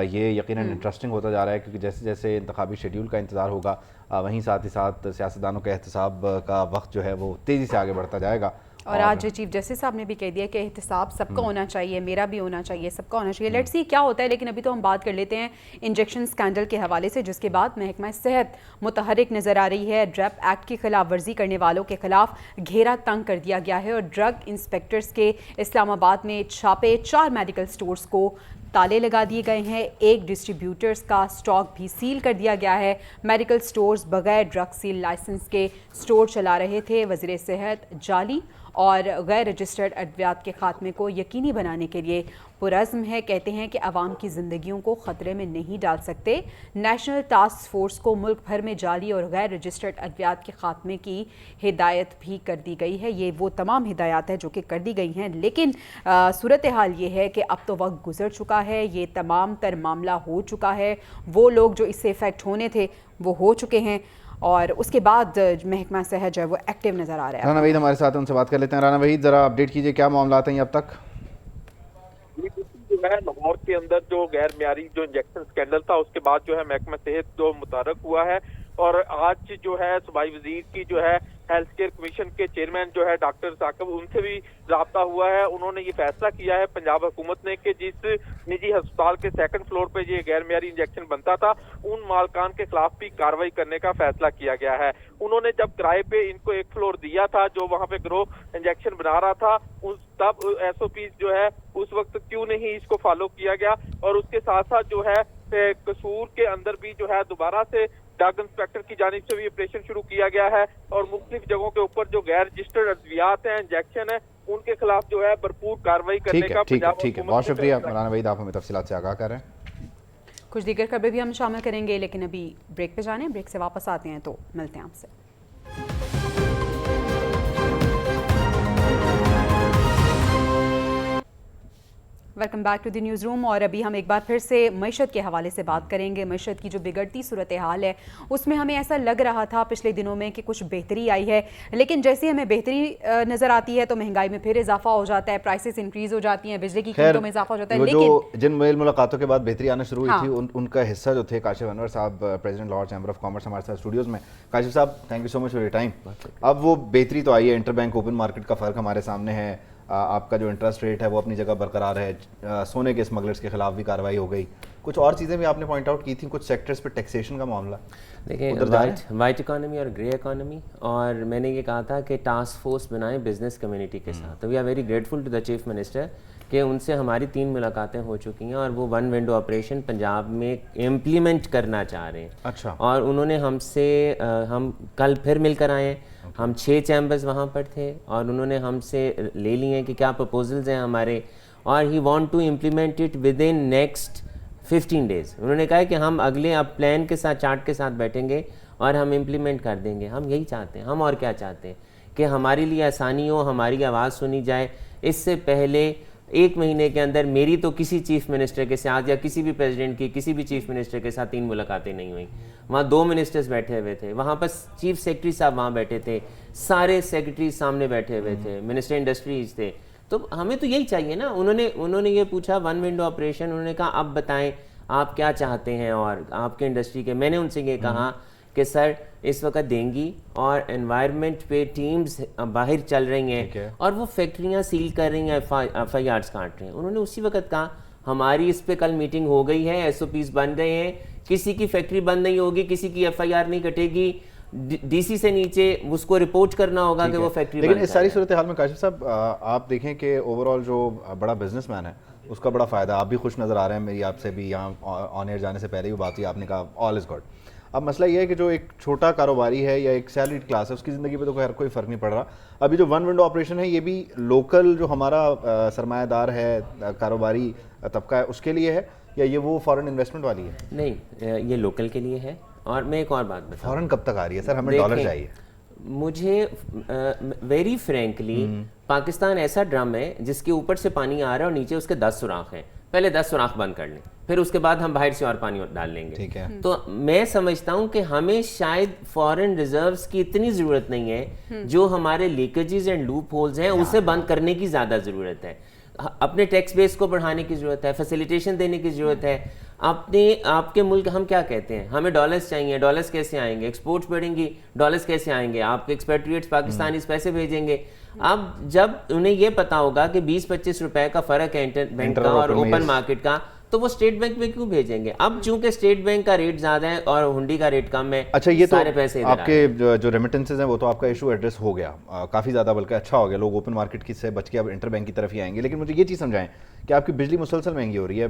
یہ یقیناً انٹرسٹنگ ہوتا جا رہا ہے، کیونکہ جیسے جیسے انتخابی شیڈیول کا انتظار ہوگا وہیں ساتھ ہی ساتھ سیاستدانوں کے احتساب کا وقت جو ہے وہ تیزی سے آگے بڑھتا جائے گا. اور آج چیف جسٹس صاحب نے بھی کہہ دیا کہ احتساب سب کا ہونا چاہیے، میرا بھی ہونا چاہیے، سب کا ہونا چاہیے. لیٹس سی کیا ہوتا ہے. لیکن ابھی تو ہم بات کر لیتے ہیں انجیکشن سکینڈل کے حوالے سے، جس کے بعد محکمہ صحت متحرک نظر آ رہی ہے. ڈرپ ایکٹ کی خلاف ورزی کرنے والوں کے خلاف گھیرا تنگ کر دیا گیا ہے، اور ڈرگ انسپیکٹرز کے اسلام آباد میں چھاپے 4 میڈیکل سٹورز کو تالے لگا دیے گئے ہیں، ایک ڈسٹریبیوٹرز کا اسٹاک بھی سیل کر دیا گیا ہے۔ میڈیکل سٹورز بغیر ڈرگ سیل لائسنس کے سٹور چلا رہے تھے۔ وزیر صحت جعلی اور غیر رجسٹرڈ ادویات کے خاتمے کو یقینی بنانے کے لیے پرعزم ہے، کہتے ہیں کہ عوام کی زندگیوں کو خطرے میں نہیں ڈال سکتے۔ نیشنل ٹاسک فورس کو ملک بھر میں جعلی اور غیر رجسٹرڈ ادویات کے خاتمے کی ہدایت بھی کر دی گئی ہے۔ یہ وہ تمام ہدایات ہیں جو کہ کر دی گئی ہیں، لیکن صورتحال یہ ہے کہ اب تو وقت گزر چکا ہے، یہ تمام تر معاملہ ہو چکا ہے، وہ لوگ جو اس سے افیکٹ ہونے تھے وہ ہو چکے ہیں، اور اس کے بعد محکمہ صحت جو ہے وہ ایکٹیو نظر آ رہا ہے۔ رانا وحید ہمارے ساتھ، ان سے بات کر لیتے ہیں۔ رانا وحید، ذرا اپڈیٹ کیجیے، کیا معاملات ہیں اب تک؟ جو ہے لاہور کے اندر جو غیر معیاری جو انجیکشن اسکینڈل تھا، اس کے بعد جو ہے محکمہ صحت جو متحرک ہوا ہے، اور آج جو ہے صوبائی وزیر کی جو ہے ہیلتھ کیئر کمیشن کے چیئرمین جو ہے ڈاکٹر ثاقب، ان سے بھی رابطہ ہوا ہے۔ انہوں نے یہ فیصلہ کیا ہے پنجاب حکومت نے کہ جس نجی ہسپتال کے سیکنڈ فلور پہ یہ غیر معیاری انجیکشن بنتا تھا، ان مالکان کے خلاف بھی کارروائی کرنے کا فیصلہ کیا گیا ہے۔ انہوں نے جب کرائے پہ ان کو ایک فلور دیا تھا جو وہاں پہ گروہ انجیکشن بنا رہا تھا، تب ایس او پیز جو ہے اس وقت کیوں نہیں اس کو فالو کیا گیا، اور اس کے ساتھ ساتھ جو ہے قصور کے اندر بھی جو ہے دوبارہ سے ڈرگ انسپیکٹر کی جانب سے بھی آپریشن شروع کیا گیا ہے، اور مختلف جگہوں کے اوپر جو غیر رجسٹرڈ ادویات ہیں، انجیکشن ہیں، ان کے خلاف جو ہے بھرپور کارروائی کرنے کا ٹھیک ہے، بہت شکریہ رانا وحید، آپ ہمیں تفصیلات سے آگاہ کر رہے ہیں۔ کچھ دیگر خبریں بھی ہم شامل کریں گے، لیکن ابھی بریک پہ جانے، بریک سے واپس آتے ہیں تو ملتے ہیں آپ سے۔ Welcome back to the newsroom, اور ابھی ہم ایک بار پھر سے معیشت کے حوالے سے بات کریں گے۔ معیشت کی جو بگڑتی صورتحال ہے اس میں ہمیں ایسا لگ رہا تھا پچھلے دنوں میں کہ کچھ بہتری آئی ہے، لیکن جیسے ہمیں بہتری نظر آتی ہے تو مہنگائی میں پھر اضافہ ہو جاتا ہے، پرائسز انکریز ہو جاتی ہیں، بجلی کی قیمتوں میں اضافہ ہو جاتا ہے۔ لیکن جن میل ملاقاتوں کے بعد بہتری آنا شروع ہوئی تھی، ان کا حصہ جو تھے کاشف انور صاحب، president Lahore chamber of commerce, ہمارے ساتھ اسٹوڈیوز میں۔ کاشف صاحب، thank you so much for your time. اب وہ بہتری تو آئی ہے، انٹر بینک اوپن مارکیٹ کا فرق ہمارے سامنے ہے، آپ کا جو انٹرسٹ ریٹ ہے وہ اپنی جگہ برقرار ہے، سونے کے اسمگلرز کے خلاف بھی کارروائی ہو گئی، کچھ اور چیزیں بھی آپ نے پوائنٹ آؤٹ کی تھیں، کچھ سیکٹرز پہ ٹیکسیشن کا معاملہ دیکھیں، وائٹ اکانومی اور گرے اکانومی، اور میں نے یہ کہا تھا کہ ٹاسک فورس بنائیں بزنس کمیونٹی کے ساتھ، تو we are very grateful to the chief minister کہ ان سے ہماری 3 ملاقاتیں ہو چکی ہیں، اور وہ 1 ونڈو آپریشن پنجاب میں امپلیمنٹ کرنا چاہ رہے ہیں۔ اچھا، اور انہوں نے ہم کل پھر مل کر آئے ہیں، ہم 6 چیمبرز وہاں پر تھے، اور انہوں نے ہم سے لے لی ہیں کہ کیا پرپوزلز ہیں ہمارے، اور he want to implement it within next 15 days۔ انہوں نے کہا کہ ہم اگلے اب پلان کے ساتھ، چارٹ کے ساتھ بیٹھیں گے اور ہم امپلیمنٹ کر دیں گے۔ ہم یہی چاہتے ہیں، ہم اور کیا چاہتے ہیں کہ ہمارے لیے آسانی ہو، ہماری آواز سنی جائے۔ اس سے پہلے 1 مہینے کے اندر میری تو کسی چیف منسٹر کے ساتھ یا کسی بھی پریزیڈنٹ کی کسی بھی چیف منسٹر کے ساتھ 3 ملاقاتیں نہیں ہوئیں۔ وہاں 2 منسٹرز بیٹھے ہوئے تھے، وہاں پر چیف سیکرٹری صاحب وہاں بیٹھے تھے، سارے سیکرٹریز سامنے بیٹھے ہوئے تھے، منسٹر انڈسٹریز تھے۔ تو ہمیں تو یہی چاہیے نا۔ انہوں نے یہ پوچھا 1 ونڈو آپریشن، انہوں نے کہا اب بتائیں آپ کیا چاہتے ہیں اور آپ کے انڈسٹری کے۔ میں نے ان سے یہ کہا کہ سر اس وقت دینگی اور انوائرمنٹ پہ ٹیمز باہر چل رہی ہیں اور وہ فیکٹریاں سیل کر رہی ہیں، ایف آئی آرز کاٹ رہے ہیں۔ انہوں نے اسی وقت کہا ہماری اس پہ کل میٹنگ ہو گئی ہے، ایس او پیز بن رہے ہیں، کسی کی فیکٹری بند نہیں ہوگی، کسی کی ایف آئی آر نہیں کٹے گی، ڈی سی سے نیچے اس کو رپورٹ کرنا ہوگا کہ وہ فیکٹری بند۔ لیکن اس ساری صورتحال میں کاشف صاحب آپ دیکھیں کہ اوور آل جو بڑا بزنس مین ہے اس کا بڑا فائدہ، آپ بھی خوش نظر آ رہے ہیں، میری آپ سے بھی یہاں آن ایئر جانے سے پہلے بھی بات ہوئی، آپ نے کہا آل از گڈ۔ اب مسئلہ یہ ہے کہ جو ایک چھوٹا کاروباری ہے یا ایک سیلریڈ کلاس ہے اس کی زندگی پہ تو خیر کوئی فرق نہیں پڑ رہا۔ ابھی جو 1 ونڈو آپریشن ہے یہ بھی لوکل جو ہمارا سرمایہ دار ہے، کاروباری طبقہ ہے، اس کے لیے ہے یا یہ وہ فارن انویسٹمنٹ والی ہے؟ نہیں، یہ لوکل کے لیے ہے۔ اور میں ایک اور بات بتاؤں، فارن کب تک آ رہی ہے سر؟ ہمیں ڈالر چاہیے۔ مجھے ویری فرینکلی پاکستان ایسا ڈرم ہے جس کے اوپر سے پانی آ رہا ہے اور نیچے اس کے 10 سوراخ ہیں، پہلے 10 سوراخ بند کر لیں، پھر اس کے بعد ہم باہر سے اور پانی ڈال لیں گے۔ ٹھیک ہے، تو میں سمجھتا ہوں کہ ہمیں شاید فارن ریزروز کی اتنی ضرورت نہیں ہے، جو ہمارے لیکیجز اینڈ لوپ ہولز ہیں اسے بند کرنے کی زیادہ ضرورت ہے۔ اپنے ٹیکس بیس کو بڑھانے کی ضرورت ہے، فیسیلیٹیشن دینے کی ضرورت ہے۔ آپ کے ملک ہم کیا کہتے ہیں، ہمیں ڈالرز چاہیے، ڈالرز کیسے آئیں گے؟ ایکسپورٹس بڑھیں گی، ڈالرز کیسے آئیں گے؟ آپ کے ایکسپیٹریٹس پاکستانیز پیسے بھیجیں گے۔ اب جب انہیں یہ پتا ہوگا کہ 20-25 روپے کا فرق ہے انٹر بینک کا اور اوپن مارکیٹ کا، تو وہ اسٹیٹ بینک میں کیوں بھیجیں گے؟ اب چونکہ اسٹیٹ بینک کا ریٹ زیادہ ہے اور ہنڈی کا ریٹ کم ہے، اچھا یہ تو سارے پیسے آپ کے جو ریمیٹنسز ہیں وہ تو آپ کا ایشو ایڈریس ہو گیا کافی زیادہ، بلکہ اچھا ہو گیا، لوگ اوپن مارکیٹ کی سے بچ کے اب انٹر بینک کی طرف ہی آئیں گے۔ لیکن مجھے یہ چیز سمجھائیں کہ آپ کی بجلی مسلسل مہنگی ہو رہی ہے،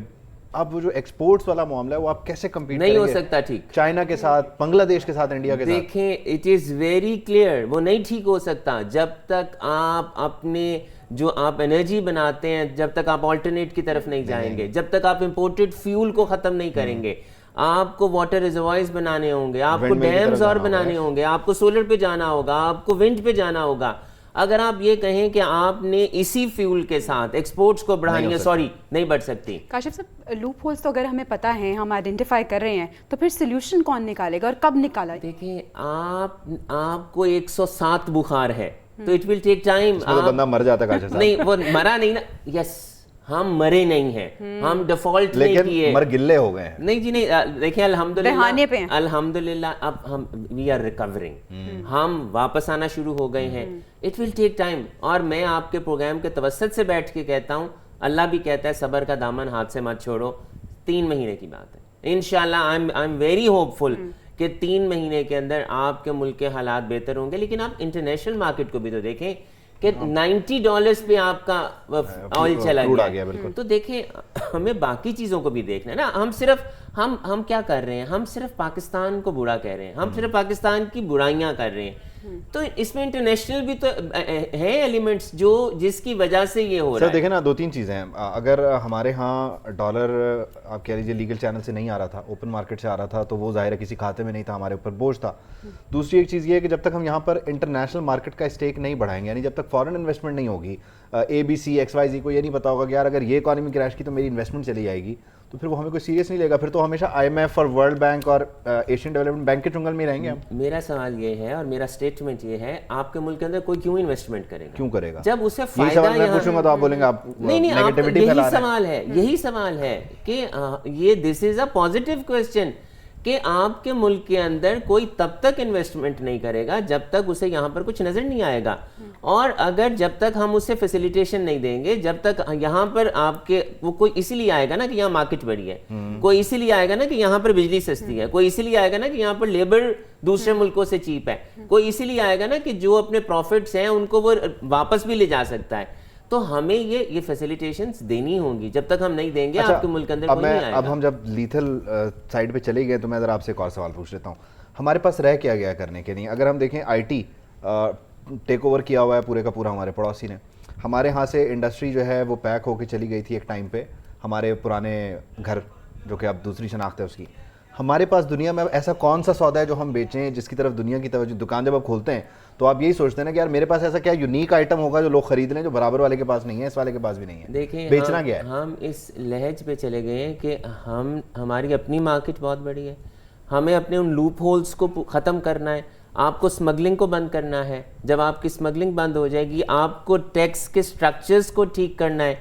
اب وہ جو ایکسپورٹس والا معاملہ ہے وہ آپ کیسے کمپیٹ نہیں ہو سکتا ٹھیک چائنا کے ساتھ, بنگلہ دیش کے ساتھ, انڈیا کے ساتھ؟ دیکھیں اٹ از ویری کلیئر, وہ نہیں ٹھیک ہو سکتا جب تک آپ اپنے جو آپ انرجی بناتے ہیں, جب تک آپ آلٹرنیٹ کی طرف نہیں جائیں گے, جب تک آپ امپورٹڈ فیول کو ختم نہیں کریں گے. آپ کو واٹر ریزروائرز بنانے ہوں گے, آپ کو ڈیمز اور بنانے ہوں گے, آپ کو سولر پہ جانا ہوگا, آپ کو ونڈ پہ جانا ہوگا. اگر آپ یہ کہیں کہ آپ نے اسی فیول کے ساتھ ایکسپورٹس کو بڑھانی ہے, سوری نہیں بڑھ سکتی. کاشف صاحب, لوپ ہولز تو اگر ہمیں پتہ ہے, ہم آئیڈینٹیفائی کر رہے ہیں, تو پھر سلیوشن کون نکالے گا اور کب نکالا؟ دیکھیں آپ کو 107 بخار ہے تو اٹ ول ٹیک ٹائم. بندہ مر جاتا ہے نہیں, وہ مرا نہیں نا. یس, ہم مرے نہیں ہیں, ہم ڈیفالٹ نہیں کیے, مر گلے ہو گئے ہیں. نہیں جی نہیں, دیکھیں الحمدللہ اب ہم وی آر ریکورنگ, ہم واپس آنا شروع ہو گئے ہیں. It will take time. اور میں آپ کے پروگرام کے توسط سے بیٹھ کے کہتا ہوں, اللہ بھی کہتا ہے صبر کا دامن ہاتھ سے مت چھوڑو. 3 مہینے کی بات ہے انشاءاللہ. آئی ایم ویری ہوپ فل کہ 3 مہینے کے اندر آپ کے ملک کے حالات بہتر ہوں گے. لیکن آپ انٹرنیشنل مارکیٹ کو بھی تو دیکھیں کہ $90 پہ آپ کا آئل چلا گیا. تو دیکھیں ہمیں باقی چیزوں کو بھی دیکھنا ہے نا. ہم صرف ہم کیا کر رہے ہیں, ہم صرف پاکستان کو برا کہہ رہے ہیں, ہم صرف پاکستان کی برائیاں کر رہے ہیں. تو اس میں انٹرنیشنل بھی تو ہیں ایلیمنٹس جو جس کی وجہ سے یہ ہو رہا ہے. دیکھیں نا, 2-3 چیزیں ہیں. اگر ہمارے ہاں ڈالر آپ کہہ لیجیے لیگل چینل سے نہیں آ رہا تھا, اوپن مارکیٹ سے آ رہا تھا, تو وہ ظاہر ہے کسی کھاتے میں نہیں تھا, ہمارے اوپر بوجھ تھا. دوسری ایک چیز یہ ہے کہ جب تک ہم یہاں پر انٹرنیشنل مارکیٹ کا اسٹیک نہیں بڑھائیں گے, یعنی جب تک فارن انویسٹمنٹ نہیں ہوگی, ABC XYZ کو یہ نہیں پتا ہوگا کہ یار اگر یہ اکانومی کریش کی تو میری انویسٹمنٹ چلی جائے گی, تو پھر وہ ہمیں کوئی سیریس نہیں لے گا. پھر تو ہمیشہ IMF اور ورلڈ بینک اور ایشین ڈیولپمنٹ بینک کے چنگل میں رہیں گے ہم. میرا سوال یہ ہے اور میرا اسٹیٹمنٹ یہ ہے, آپ کے ملک کے اندر کوئی کیوں انویسٹمنٹ کرے گا, کیوں کرے گا, جب اسے فائدہ میں پوچھوں گا تو آپ بولیں گے آپ نہیں, یہی سوال ہے کہ یہ دس از اے پازیٹیو کوسچن کہ آپ کے ملک کے اندر کوئی تب تک انویسٹمنٹ نہیں کرے گا جب تک اسے یہاں پر کچھ نظر نہیں آئے گا. اور اگر جب تک ہم اسے فیسیلیٹیشن نہیں دیں گے, جب تک یہاں پر آپ کے وہ کوئی اسی لیے آئے گا نا کہ یہاں مارکیٹ بڑی ہے, کوئی اسی لیے آئے گا نا کہ یہاں پر بجلی سستی ہے, کوئی اسی لیے آئے گا نا کہ یہاں پر لیبر دوسرے ملکوں سے چیپ ہے, کوئی اسی لیے آئے گا نا کہ جو اپنے پروفٹس ہیں ان کو وہ واپس بھی لے جا سکتا ہے. تو ہمیں یہ فیسیلیٹیشنز دینی ہوں گی, جب تک ہم نہیں دیں گے آپ کے ملک کے اندر کوئی نہیں آئے گا. اب ہم جب لیتھل سائڈ پہ چلے گئے تو میں ذرا آپ سے ایک اور سوال پوچھ لیتا ہوں, ہمارے پاس رہ کیا گیا کرنے کے نہیں. اگر ہم دیکھیں IT ٹیک اوور کیا ہوا ہے پورے کا پورا ہمارے پڑوسی نے. ہمارے ہاں سے انڈسٹری جو ہے وہ پیک ہو کے چلی گئی تھی ایک ٹائم پہ, ہمارے پرانے گھر جو کہ اب دوسری شناخت ہے اس کی. ہمارے پاس دنیا میں ایسا کون سا سودا ہے جو ہم بیچیں جس کی طرف دنیا کی توجہ, دکان جب آپ کھولتے ہیں تو آپ یہی سوچتے ہیں نا کہ یار میرے پاس ایسا کیا یونیک آئٹم ہوگا جو لوگ خرید لیں, جو برابر والے کے پاس نہیں ہے, اس والے کے پاس بھی نہیں ہے. دیکھیں بیچنا کیا ہے, ہم اس لہج پہ چلے گئے ہیں کہ ہماری اپنی مارکیٹ بہت بڑی ہے, ہمیں اپنے ان لوپ ہولز کو ختم کرنا ہے. آپ کو اسمگلنگ کو بند کرنا ہے. جب آپ کی اسمگلنگ بند ہو جائے گی, آپ کو ٹیکس کے سٹرکچرز کو ٹھیک کرنا ہے.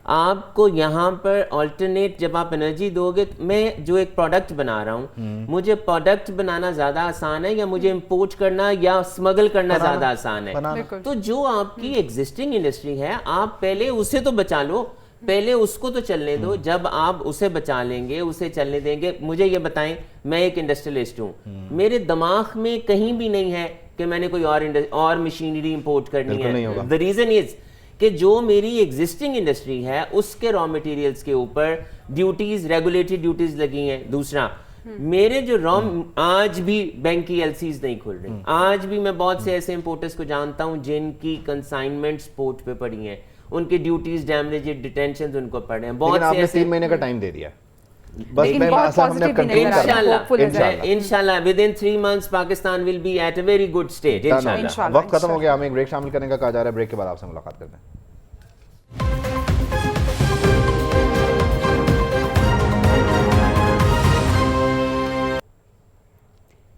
آپ کو یہاں پر آلٹرنیٹ جب آپ انرجی دو گے, میں جو ایک پروڈکٹ بنا رہا ہوں, مجھے پروڈکٹ بنانا زیادہ آسان ہے یا مجھے امپورٹ کرنا یا اسمگل کرنا زیادہ آسان ہے؟ تو جو آپ کی ایگزسٹنگ انڈسٹری ہے, آپ پہلے اسے تو بچا لو, پہلے اس کو تو چلنے دو. جب آپ اسے بچا لیں گے, اسے چلنے دیں گے. مجھے یہ بتائیں, میں ایک انڈسٹریلسٹ ہوں, میرے دماغ میں کہیں بھی نہیں ہے کہ میں نے کوئی اور مشینری امپورٹ کرنی ہے. the reason is کہ جو میری ایگزسٹنگ انڈسٹری ہے اس کے را مٹیریلز کے اوپر ڈیوٹیز, ریگولیٹری ڈیوٹیز لگی ہیں. دوسرا, میرے جو آج بھی بینک کی LCs نہیں کھل رہی. آج بھی میں بہت سے ایسے امپورٹرز کو جانتا ہوں جن کی کنسائنمنٹس پورٹ پہ پڑی ہیں, ان کی ڈیوٹیز, ڈیمیج, ڈیٹینشنز ان کو پڑے ہیں. بہت سے ایسے 3 مہینے کا ٹائم دے دیا, بس میں انشاءاللہ within 3 months Pakistan will be at a very good stage. وقت ختم ہو گیا, ہمیں ایک بریک شامل کرنے کا کہا جا رہا ہے. بریک کے بعد آپ سے ملاقات کرتے ہیں.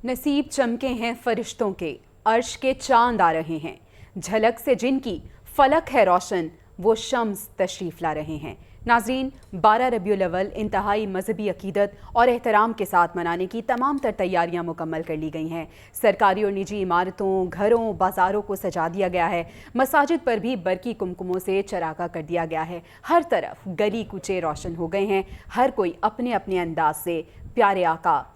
نصیب چمکے ہیں فرشتوں کے, عرش کے چاند آ رہے ہیں, جھلک سے جن کی فلک ہے روشن, وہ شمس تشریف لا رہے ہیں. ناظرین, 12 ربیع الاول انتہائی مذہبی عقیدت اور احترام کے ساتھ منانے کی تمام تر تیاریاں مکمل کر لی گئی ہیں. سرکاری اور نجی عمارتوں, گھروں, بازاروں کو سجا دیا گیا ہے. مساجد پر بھی برقی کمکموں سے چراغاں کر دیا گیا ہے. ہر طرف گلی کوچے روشن ہو گئے ہیں. ہر کوئی اپنے اپنے انداز سے پیارے آقا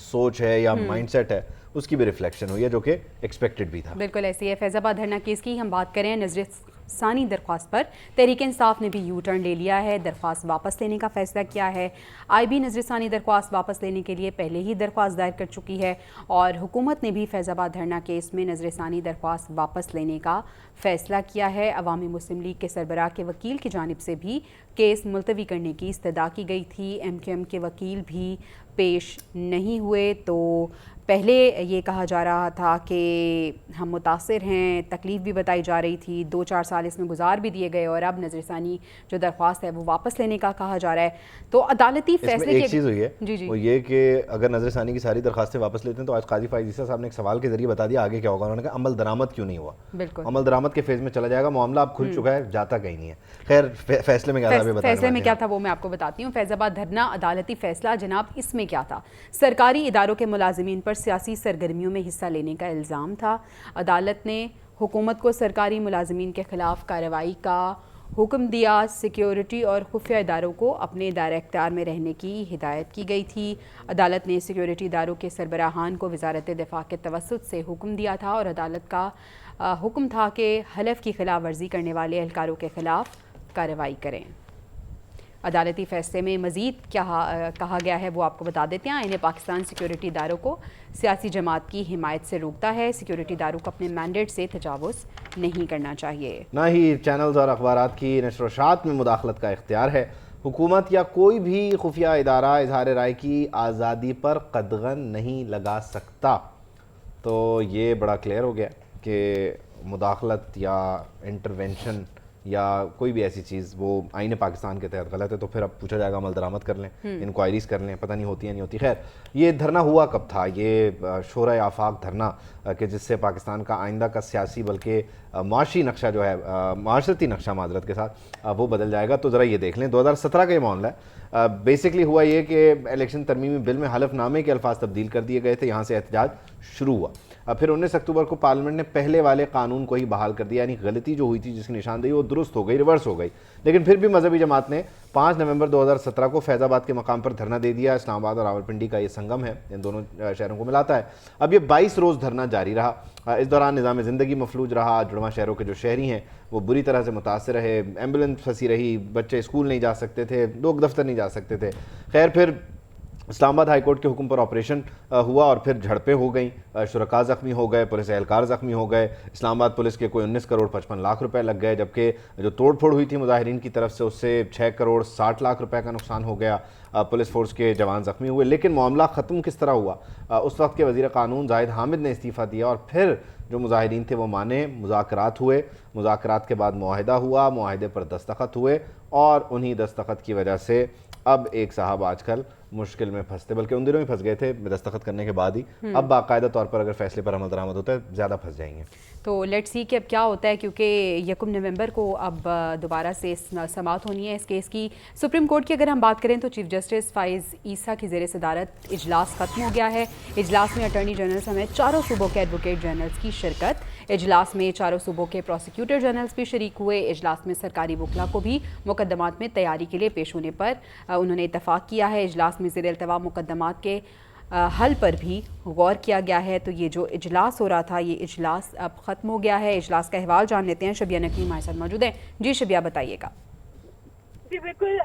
سوچ ہے یا مائنڈ سیٹ ہے اس کی بھی ریفلیکشن ہوئی ہے جو کہ ایکسپیکٹڈ بھی تھا. بالکل ایسی ہے. فیض آباد دھرنا کیس کی ہم بات کریں. نظر ثانی درخواست پر تحریک انصاف نے بھی یو ٹرن لے لیا ہے, درخواست واپس لینے کا فیصلہ کیا ہے. آئی بی نظر ثانی درخواست واپس لینے کے لیے پہلے ہی درخواست دائر کر چکی ہے اور حکومت نے بھی فیض آباد دھرنا کیس میں نظر ثانی درخواست واپس لینے کا فیصلہ کیا ہے. عوامی مسلم لیگ کے سربراہ کے وکیل کی جانب سے بھی کیس ملتوی کرنے کی استدعا کی گئی تھی. ایم کیو ایم کے وکیل بھی پیش نہیں ہوئے. تو پہلے یہ کہا جا رہا تھا کہ ہم متاثر ہیں, تکلیف بھی بتائی جا رہی تھی, 2-4 سال اس میں گزار بھی دیے گئے, اور اب نظر ثانی جو درخواست ہے وہ واپس لینے کا کہا جا رہا ہے. تو عدالتی فیصلے ایک چیز ہوئی ہے وہ یہ کہ اگر نظر ثانی کی ساری درخواستیں واپس لیتے ہیں تو آج قاضی فائز عیسیٰ صاحب نے ایک سوال کے ذریعے بتا دیا آگے کیا ہوگا. انہوں نے کہا عمل درآمد کیوں نہیں ہوا. بالکل عمل درآمد کے فیز میں چلا جائے گا, معاملہ اب کھل چکا ہے, جاتا کہیں نہیں ہے. خیر فیصلے میں کیا تھا, فیصلے میں کیا تھا وہ میں آپ کو بتاتی ہوں. فیض آباد دھرنا عدالتی فیصلہ جناب اس میں کیا تھا. سرکاری اداروں کے ملازمین پر سیاسی سرگرمیوں میں حصہ لینے کا الزام تھا. عدالت نے حکومت کو سرکاری ملازمین کے خلاف کارروائی کا حکم دیا. سیکیورٹی اور خفیہ اداروں کو اپنے دائرہ اختیار میں رہنے کی ہدایت کی گئی تھی. عدالت نے سیکیورٹی اداروں کے سربراہان کو وزارت دفاع کے توسط سے حکم دیا تھا اور عدالت کا حکم تھا کہ حلف کی خلاف ورزی کرنے والے اہلکاروں کے خلاف کارروائی کریں. عدالتی فیصلے میں مزید کیا کہا گیا ہے وہ آپ کو بتا دیتے ہیں. آئین پاکستان سیکیورٹی اداروں کو سیاسی جماعت کی حمایت سے روکتا ہے. سیکیورٹی اداروں کو اپنے مینڈیٹ سے تجاوز نہیں کرنا چاہیے. نہ ہی چینلز اور اخبارات کی نشر و اشاعت میں مداخلت کا اختیار ہے. حکومت یا کوئی بھی خفیہ ادارہ اظہار رائے کی آزادی پر قدغن نہیں لگا سکتا. تو یہ بڑا کلیئر ہو گیا کہ مداخلت یا انٹرونشن یا کوئی بھی ایسی چیز وہ آئین پاکستان کے تحت غلط ہے. تو پھر اب پوچھا جائے گا عمل درآمد کر لیں, انکوائریز کر لیں, پتہ نہیں ہوتی ہے نہیں ہوتی. خیر یہ دھرنا ہوا کب تھا, یہ شورۂ آفاق دھرنا کہ جس سے پاکستان کا آئندہ کا سیاسی بلکہ معاشی نقشہ جو ہے, معاشرتی نقشہ معذرت کے ساتھ وہ بدل جائے گا. تو ذرا یہ دیکھ لیں 2017 کا یہ معاملہ ہے. بیسکلی ہوا یہ کہ الیکشن ترمیمی بل میں حلف نامے کے الفاظ تبدیل کر دیے گئے تھے, یہاں سے احتجاج شروع ہوا. پھر 19 اکتوبر کو پارلیمنٹ نے پہلے والے قانون کو ہی بحال کر دیا, یعنی غلطی جو ہوئی تھی جس کی نشاندہی وہ درست ہو گئی, ریورس ہو گئی. لیکن پھر بھی مذہبی جماعت نے 5 نومبر 2017 کو فیض آباد کے مقام پر دھرنا دے دیا. اسلام آباد اور راولپنڈی کا یہ سنگم ہے, ان دونوں شہروں کو ملاتا ہے. اب یہ 22 روز دھرنا جاری رہا. اس دوران نظام زندگی مفلوج رہا. جڑواں شہروں کے جو شہری ہیں وہ بری طرح سے متاثر رہے, ایمبولینس پھنسی رہی, بچے اسکول نہیں جا سکتے تھے, لوگ دفتر نہیں جا سکتے تھے. خیر پھر اسلام آباد ہائی کورٹ کے حکم پر آپریشن ہوا اور پھر جھڑپیں ہو گئیں, شرکاء زخمی ہو گئے, پولیس اہلکار زخمی ہو گئے. اسلام آباد پولیس کے کوئی 19 کروڑ 55 لاکھ روپے لگ گئے, جبکہ جو توڑ پھوڑ ہوئی تھی مظاہرین کی طرف سے اس سے 6 کروڑ 60 لاکھ روپے کا نقصان ہو گیا. پولیس فورس کے جوان زخمی ہوئے. لیکن معاملہ ختم کس طرح ہوا؟ اس وقت کے وزیر قانون زاہد حامد نے استعفیٰ دیا اور پھر جو مظاہرین تھے وہ مانے, مذاکرات ہوئے. مذاکرات کے بعد معاہدہ ہوا, معاہدے پر دستخط ہوئے اور انہی دستخط کی وجہ سے اب ایک صاحب آج کل مشکل میں پھنستے, بلکہ ان دنوں ہی پھنس گئے تھے دستخط کرنے کے بعد ہی, اب باقاعدہ طور پر اگر فیصلے پر عمل درآمد ہوتا ہے زیادہ پھنس جائیں گے. تو لیٹ سی کہ اب کیا ہوتا ہے, کیونکہ 1 نومبر کو اب دوبارہ سے سماعت ہونی ہے اس کیس کی. سپریم کورٹ کی اگر ہم بات کریں تو چیف جسٹس فائز عیسیٰ کی زیر صدارت اجلاس ختم ہو گیا ہے. اجلاس میں اٹارنی جنرل سمیت 4 صوبوں کے ایڈوکیٹ جنرلز کی شرکت. اجلاس میں 4 صوبوں کے پروسیکیوٹر جنرلز بھی شریک ہوئے. اجلاس میں سرکاری وکلا کو بھی مقدمات میں تیاری کے لیے پیش ہونے پر انہوں نے اتفاق کیا ہے. اجلاس میں زیر التوا مقدمات کے حل پر بھی غور کیا گیا ہے. تو یہ جو اجلاس ہو رہا تھا یہ اجلاس اب ختم ہو گیا ہے. اجلاس کا احوال جان لیتے ہیں. شبیہ نقوی ہمارے ساتھ موجود ہیں. جی شبیہ بتائیے گا. جی بالکل,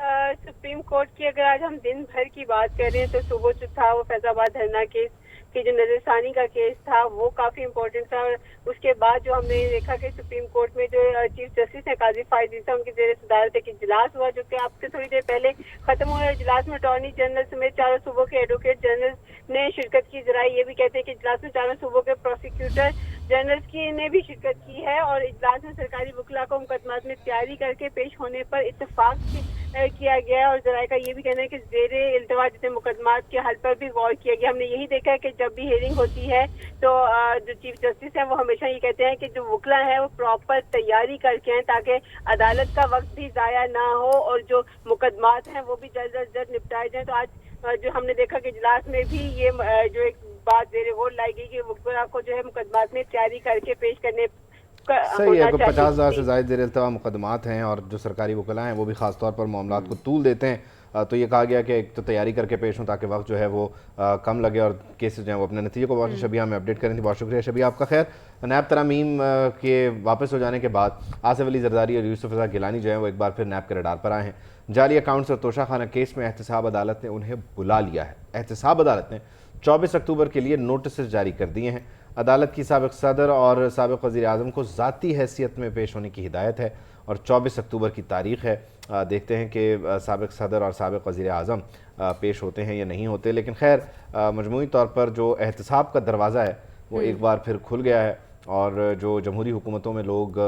سپریم کورٹ کی اگر آج ہم دن بھر کی بات کر رہے ہیں تو صبح جو تھا وہ فیض آباد دھرنا کیس کہ جو نظر ثانی کا کیس تھا وہ کافی امپورٹنٹ تھا. اور اس کے بعد جو ہم نے دیکھا کہ سپریم کورٹ میں جو چیف جسٹس ہیں قاضی فائز عیسیٰ ان کی زیر صدارت ایک اجلاس ہوا جو کہ آپ سے تھوڑی دیر پہلے ختم ہوا. اجلاس میں اٹارنی جنرل سمیت 4 صوبوں کے ایڈوکیٹ جنرل نے شرکت کی. ذرائع یہ بھی کہتے ہیں کہ اجلاس میں 4 صوبوں کے پروسیکیوٹر جنرل کی نے بھی شرکت کی ہے. اور اجلاس میں سرکاری وکلا کو مقدمات میں تیاری کر کے پیش ہونے پر اتفاق کیا گیا ہے. اور ذرائع کا یہ بھی کہنا ہے کہ زیر التوا جتنے مقدمات کے حل پر بھی غور کیا گیا. ہم نے یہی دیکھا ہے کہ جب بھی ہیئرنگ ہوتی ہے تو جو چیف جسٹس ہیں وہ ہمیشہ یہ کہتے ہیں کہ جو وکلا ہے وہ پراپر تیاری کر کے ہیں تاکہ عدالت کا وقت بھی ضائع نہ ہو اور جو مقدمات ہیں وہ بھی جلد از جلد نپٹائے جائیں. تو آج جو ہم نے دیکھا کہ اجلاس میں بھی یہ جو ایک بات زیر غور لائی گئی کہ وکلا کو جو ہے مقدمات میں تیاری کر کے پیش کرنے صحیح ہے. 50,000 سے زائد زیر التوا مقدمات ہیں اور جو سرکاری وکلاء ہیں وہ بھی خاص طور پر معاملات کو طول دیتے ہیں تو یہ کہا گیا کہ ایک تو تیاری کر کے پیش ہوں تاکہ وقت جو ہے وہ کم لگے اور کیسز جو ہیں وہ اپنے نتیجے کو بہت شبیہ ہمیں اپڈیٹ کریں تھی. بہت شکریہ شبیہ آپ کا. خیر, نیب ترامیم کے واپس ہو جانے کے بعد آصف علی زرداری اور یوسف رضا گیلانی جو ہیں وہ ایک بار پھر نیب کے رڈار پر آئے ہیں. جعلی اکاؤنٹس اور توشہ خانہ کیس میں احتساب عدالت نے انہیں بلا لیا ہے. احتساب عدالت نے 24 اکتوبر کے لیے نوٹسز جاری کر دیے ہیں. عدالت کی سابق صدر اور سابق وزیر اعظم کو ذاتی حیثیت میں پیش ہونے کی ہدایت ہے اور 24 اکتوبر کی تاریخ ہے. دیکھتے ہیں کہ سابق صدر اور سابق وزیر اعظم پیش ہوتے ہیں یا نہیں ہوتے. لیکن خیر, مجموعی طور پر جو احتساب کا دروازہ ہے وہ ایک بار پھر کھل گیا ہے اور جو جمہوری حکومتوں میں لوگ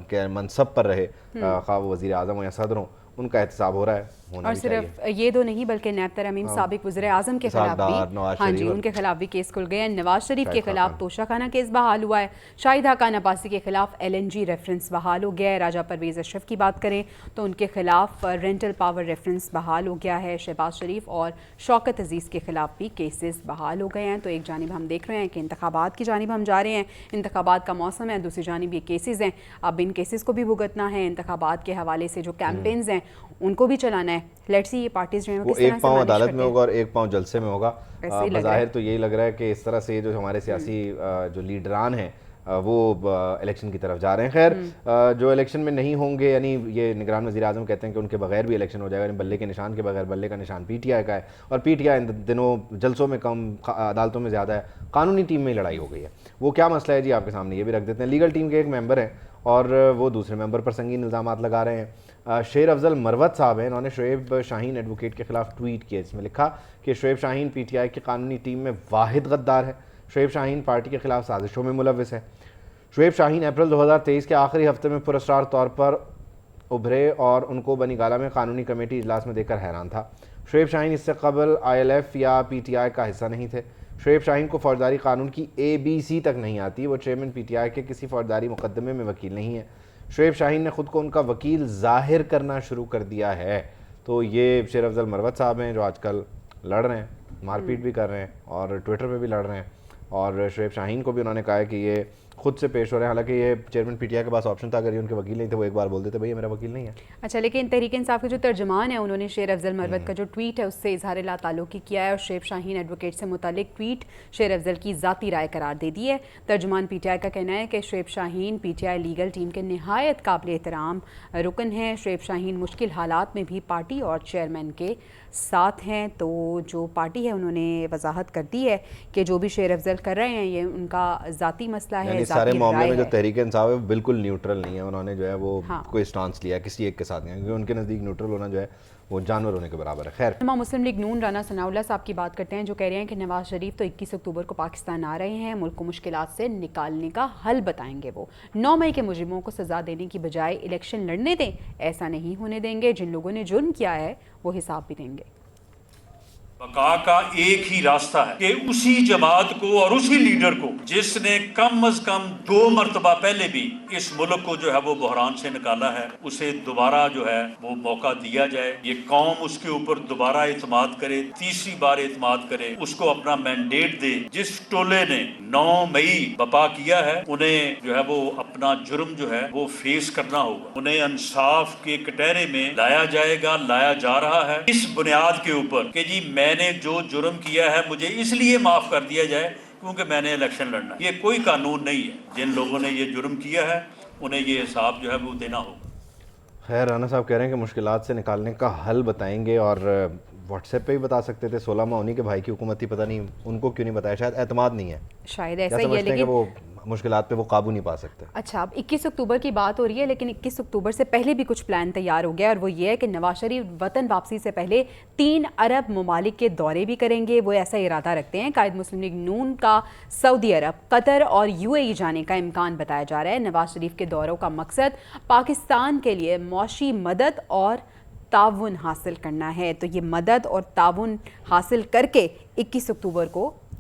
کے منصب پر رہے, خواہ وزیر اعظم ہو یا صدر ہوں, ان کا احتساب ہو رہا ہے. اور صرف یہ دو نہیں بلکہ نیب ترامیم سابق وزیر اعظم کے خلاف بھی, ہاں جی, ان کے خلاف بھی کیس کھل گئے ہیں. نواز شریف کے خلاف توشہ خانہ کیس بحال ہوا ہے. شاہد حقان عباسی کے خلاف LNG ریفرنس بحال ہو گیا ہے. راجہ پرویز اشرف کی بات کریں تو ان کے خلاف رینٹل پاور ریفرنس بحال ہو گیا ہے. شہباز شریف اور شوکت عزیز کے خلاف بھی کیسز بحال ہو گئے ہیں. تو ایک جانب ہم دیکھ رہے ہیں کہ انتخابات کی جانب ہم جا رہے ہیں, انتخابات کا موسم ہے, دوسری جانب یہ کیسز ہیں. اب ان کیسز کو بھی بھگتنا ہے, انتخابات کے حوالے سے جو کیمپینز ہیں ان کو بھی چلانا ہے. لیٹس سی یہ پارٹیز جو ہیں وہ ایک پاؤں عدالت میں ہوگا اور ایک پاؤں جلسے میں ہوگا. بظاہر تو یہی لگ رہا ہے کہ اس طرح سے جو ہمارے سیاسی جو لیڈران ہیں وہ الیکشن کی طرف جا رہے ہیں. خیر, جو الیکشن میں نہیں ہوں گے, یعنی یہ نگران وزیر اعظم کہتے ہیں کہ ان کے بغیر بھی الیکشن ہو جائے گا, یعنی بلے کے نشان کے بغیر. بلے کا نشان PTI کا ہے اور PTI ان دنوں جلسوں میں کم, عدالتوں میں زیادہ ہے. قانونی ٹیم میں لڑائی ہو گئی ہے. وہ کیا مسئلہ ہے جی آپ کے سامنے یہ بھی رکھ دیتے ہیں. لیگل ٹیم کے ایک ممبر ہیں اور وہ دوسرے ممبر پر سنگین الزامات لگا رہے ہیں. شیر افضل مروت صاحب ہیں, انہوں نے شعیب شاہین ایڈوکیٹ کے خلاف ٹویٹ کیا, اس میں لکھا کہ شعیب شاہین PTI کی قانونی ٹیم میں واحد غدار ہے. شعیب شاہین پارٹی کے خلاف سازشوں میں ملوث ہے. شعیب شاہین اپریل 2023 کے آخری ہفتے میں پراسرار طور پر ابھرے اور ان کو بنی گالہ میں قانونی کمیٹی اجلاس میں دیکھ کر حیران تھا. شعیب شاہین اس سے قبل ILF یا PTI کا حصہ نہیں تھے. شعیب شاہین کو فوجداری قانون کی ABC تک نہیں آتی. وہ چیئرمین PTI کے کسی فوجداری مقدمے میں وکیل نہیں ہے. شعیب شاہین نے خود کو ان کا وکیل ظاہر کرنا شروع کر دیا ہے. تو یہ شیر افضل مروت صاحب ہیں جو آج کل لڑ رہے ہیں, مار پیٹ بھی کر رہے ہیں اور ٹویٹر پہ بھی لڑ رہے ہیں. اور شعیب شاہین کو بھی انہوں نے کہا ہے کہ یہ خود سے پیش ہو رہے ہیں, حالانکہ یہ چیئرمین PTI کے پاس آپشن تھا, اگر یہ ان کے وکیل نہیں تھے وہ ایک بار بول دیتے بھئی میرا وکیل نہیں ہے. اچھا, لیکن تحریک انصاف کے جو ترجمان ہیں انہوں نے شیر افضل مروت کا جو ٹویٹ ہے اس سے اظہار لا تعلقی کیا ہے اور شعیب شاہین ایڈوکیٹ سے متعلق ٹویٹ شیر افضل کی ذاتی رائے قرار دے دی ہے. ترجمان PTI کا کہنا ہے کہ شعیب شاہین PTI لیگل ٹیم کے نہایت قابل احترام رکن ہیں. شعیب شاہین مشکل حالات میں بھی پارٹی اور چیئرمین کے ساتھ ہیں. تو جو پارٹی ہے انہوں نے وضاحت کر دی ہے کہ جو بھی شیر افضل کر رہے ہیں یہ ان کا ذاتی مسئلہ ہے, یعنی سارے معاملے میں جو تحریک انصاف ہے بالکل نیوٹرل نہیں ہے. انہوں نے جو ہے وہ کوئی سٹانس لیا کسی ایک کے ساتھ نہیں, کیونکہ ان کے نزدیک نیوٹرل ہونا جو ہے وہ جانور ہونے کے برابر ہے. خیر, مسلم لیگ نون رانا ثناء اللہ صاحب کی بات کرتے ہیں جو کہہ رہے ہیں کہ نواز شریف تو 21 اکتوبر کو پاکستان آ رہے ہیں, ملک کو مشکلات سے نکالنے کا حل بتائیں گے. وہ 9 مئی کے مجرموں کو سزا دینے کی بجائے الیکشن لڑنے دیں, ایسا نہیں ہونے دیں گے. جن لوگوں نے جرم کیا ہے وہ حساب بھی دیں گے. بقا کا ایک ہی راستہ ہے کہ اسی جماعت کو اور اسی لیڈر کو جس نے کم از کم 2 مرتبہ پہلے بھی اس ملک کو جو ہے وہ بحران سے نکالا ہے, اسے دوبارہ جو ہے وہ موقع دیا جائے. یہ قوم اس کے اوپر دوبارہ اعتماد کرے, تیسری بار اعتماد کرے, اس کو اپنا مینڈیٹ دے. جس ٹولے نے 9 مئی بپا کیا ہے انہیں جو ہے وہ اپنا جرم جو ہے وہ فیس کرنا ہوگا. انہیں انصاف کے کٹہرے میں لایا جائے گا, لایا جا رہا ہے اس بنیاد کے اوپر کہ جی میں نے جو جرم کیا ہے مجھے اس لیے معاف کر دیا جائے کیونکہ میں نے الیکشن لڑنا. یہ کوئی قانون نہیں ہے. جن لوگوں نے یہ جرم کیا ہے انہیں یہ حساب جو ہے وہ دینا ہوگا. خیر, رانا صاحب کہہ رہے ہیں کہ مشکلات سے نکالنے کا حل بتائیں گے, اور واٹس ایپ پہ بھی بتا سکتے تھے. 16 ماہ ہونی کے بھائی کی حکومت تھی, پتہ نہیں ان کو کیوں نہیں بتایا, شاید اعتماد نہیں ہے, شاید ایسا ہی ہے, لیکن وہ مشکلات پہ وہ قابو نہیں پا سکتے. اچھا, اب 21 اکتوبر کی بات ہو رہی ہے, لیکن 21 اکتوبر سے پہلے بھی کچھ پلان تیار ہو گیا, اور وہ یہ ہے کہ نواز شریف وطن واپسی سے پہلے 3 عرب ممالک کے دورے بھی کریں گے. وہ ایسا ارادہ رکھتے ہیں. قائد مسلم لیگ نون کا سعودی عرب, قطر اور UAE جانے کا امکان بتایا جا رہا ہے. نواز شریف کے دوروں کا مقصد پاکستان کے لیے معاشی مدد اور تعاون حاصل کرنا ہے. تو یہ مدد اور تعاون حاصل کر کے 21 اکتوبر کو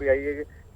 PIA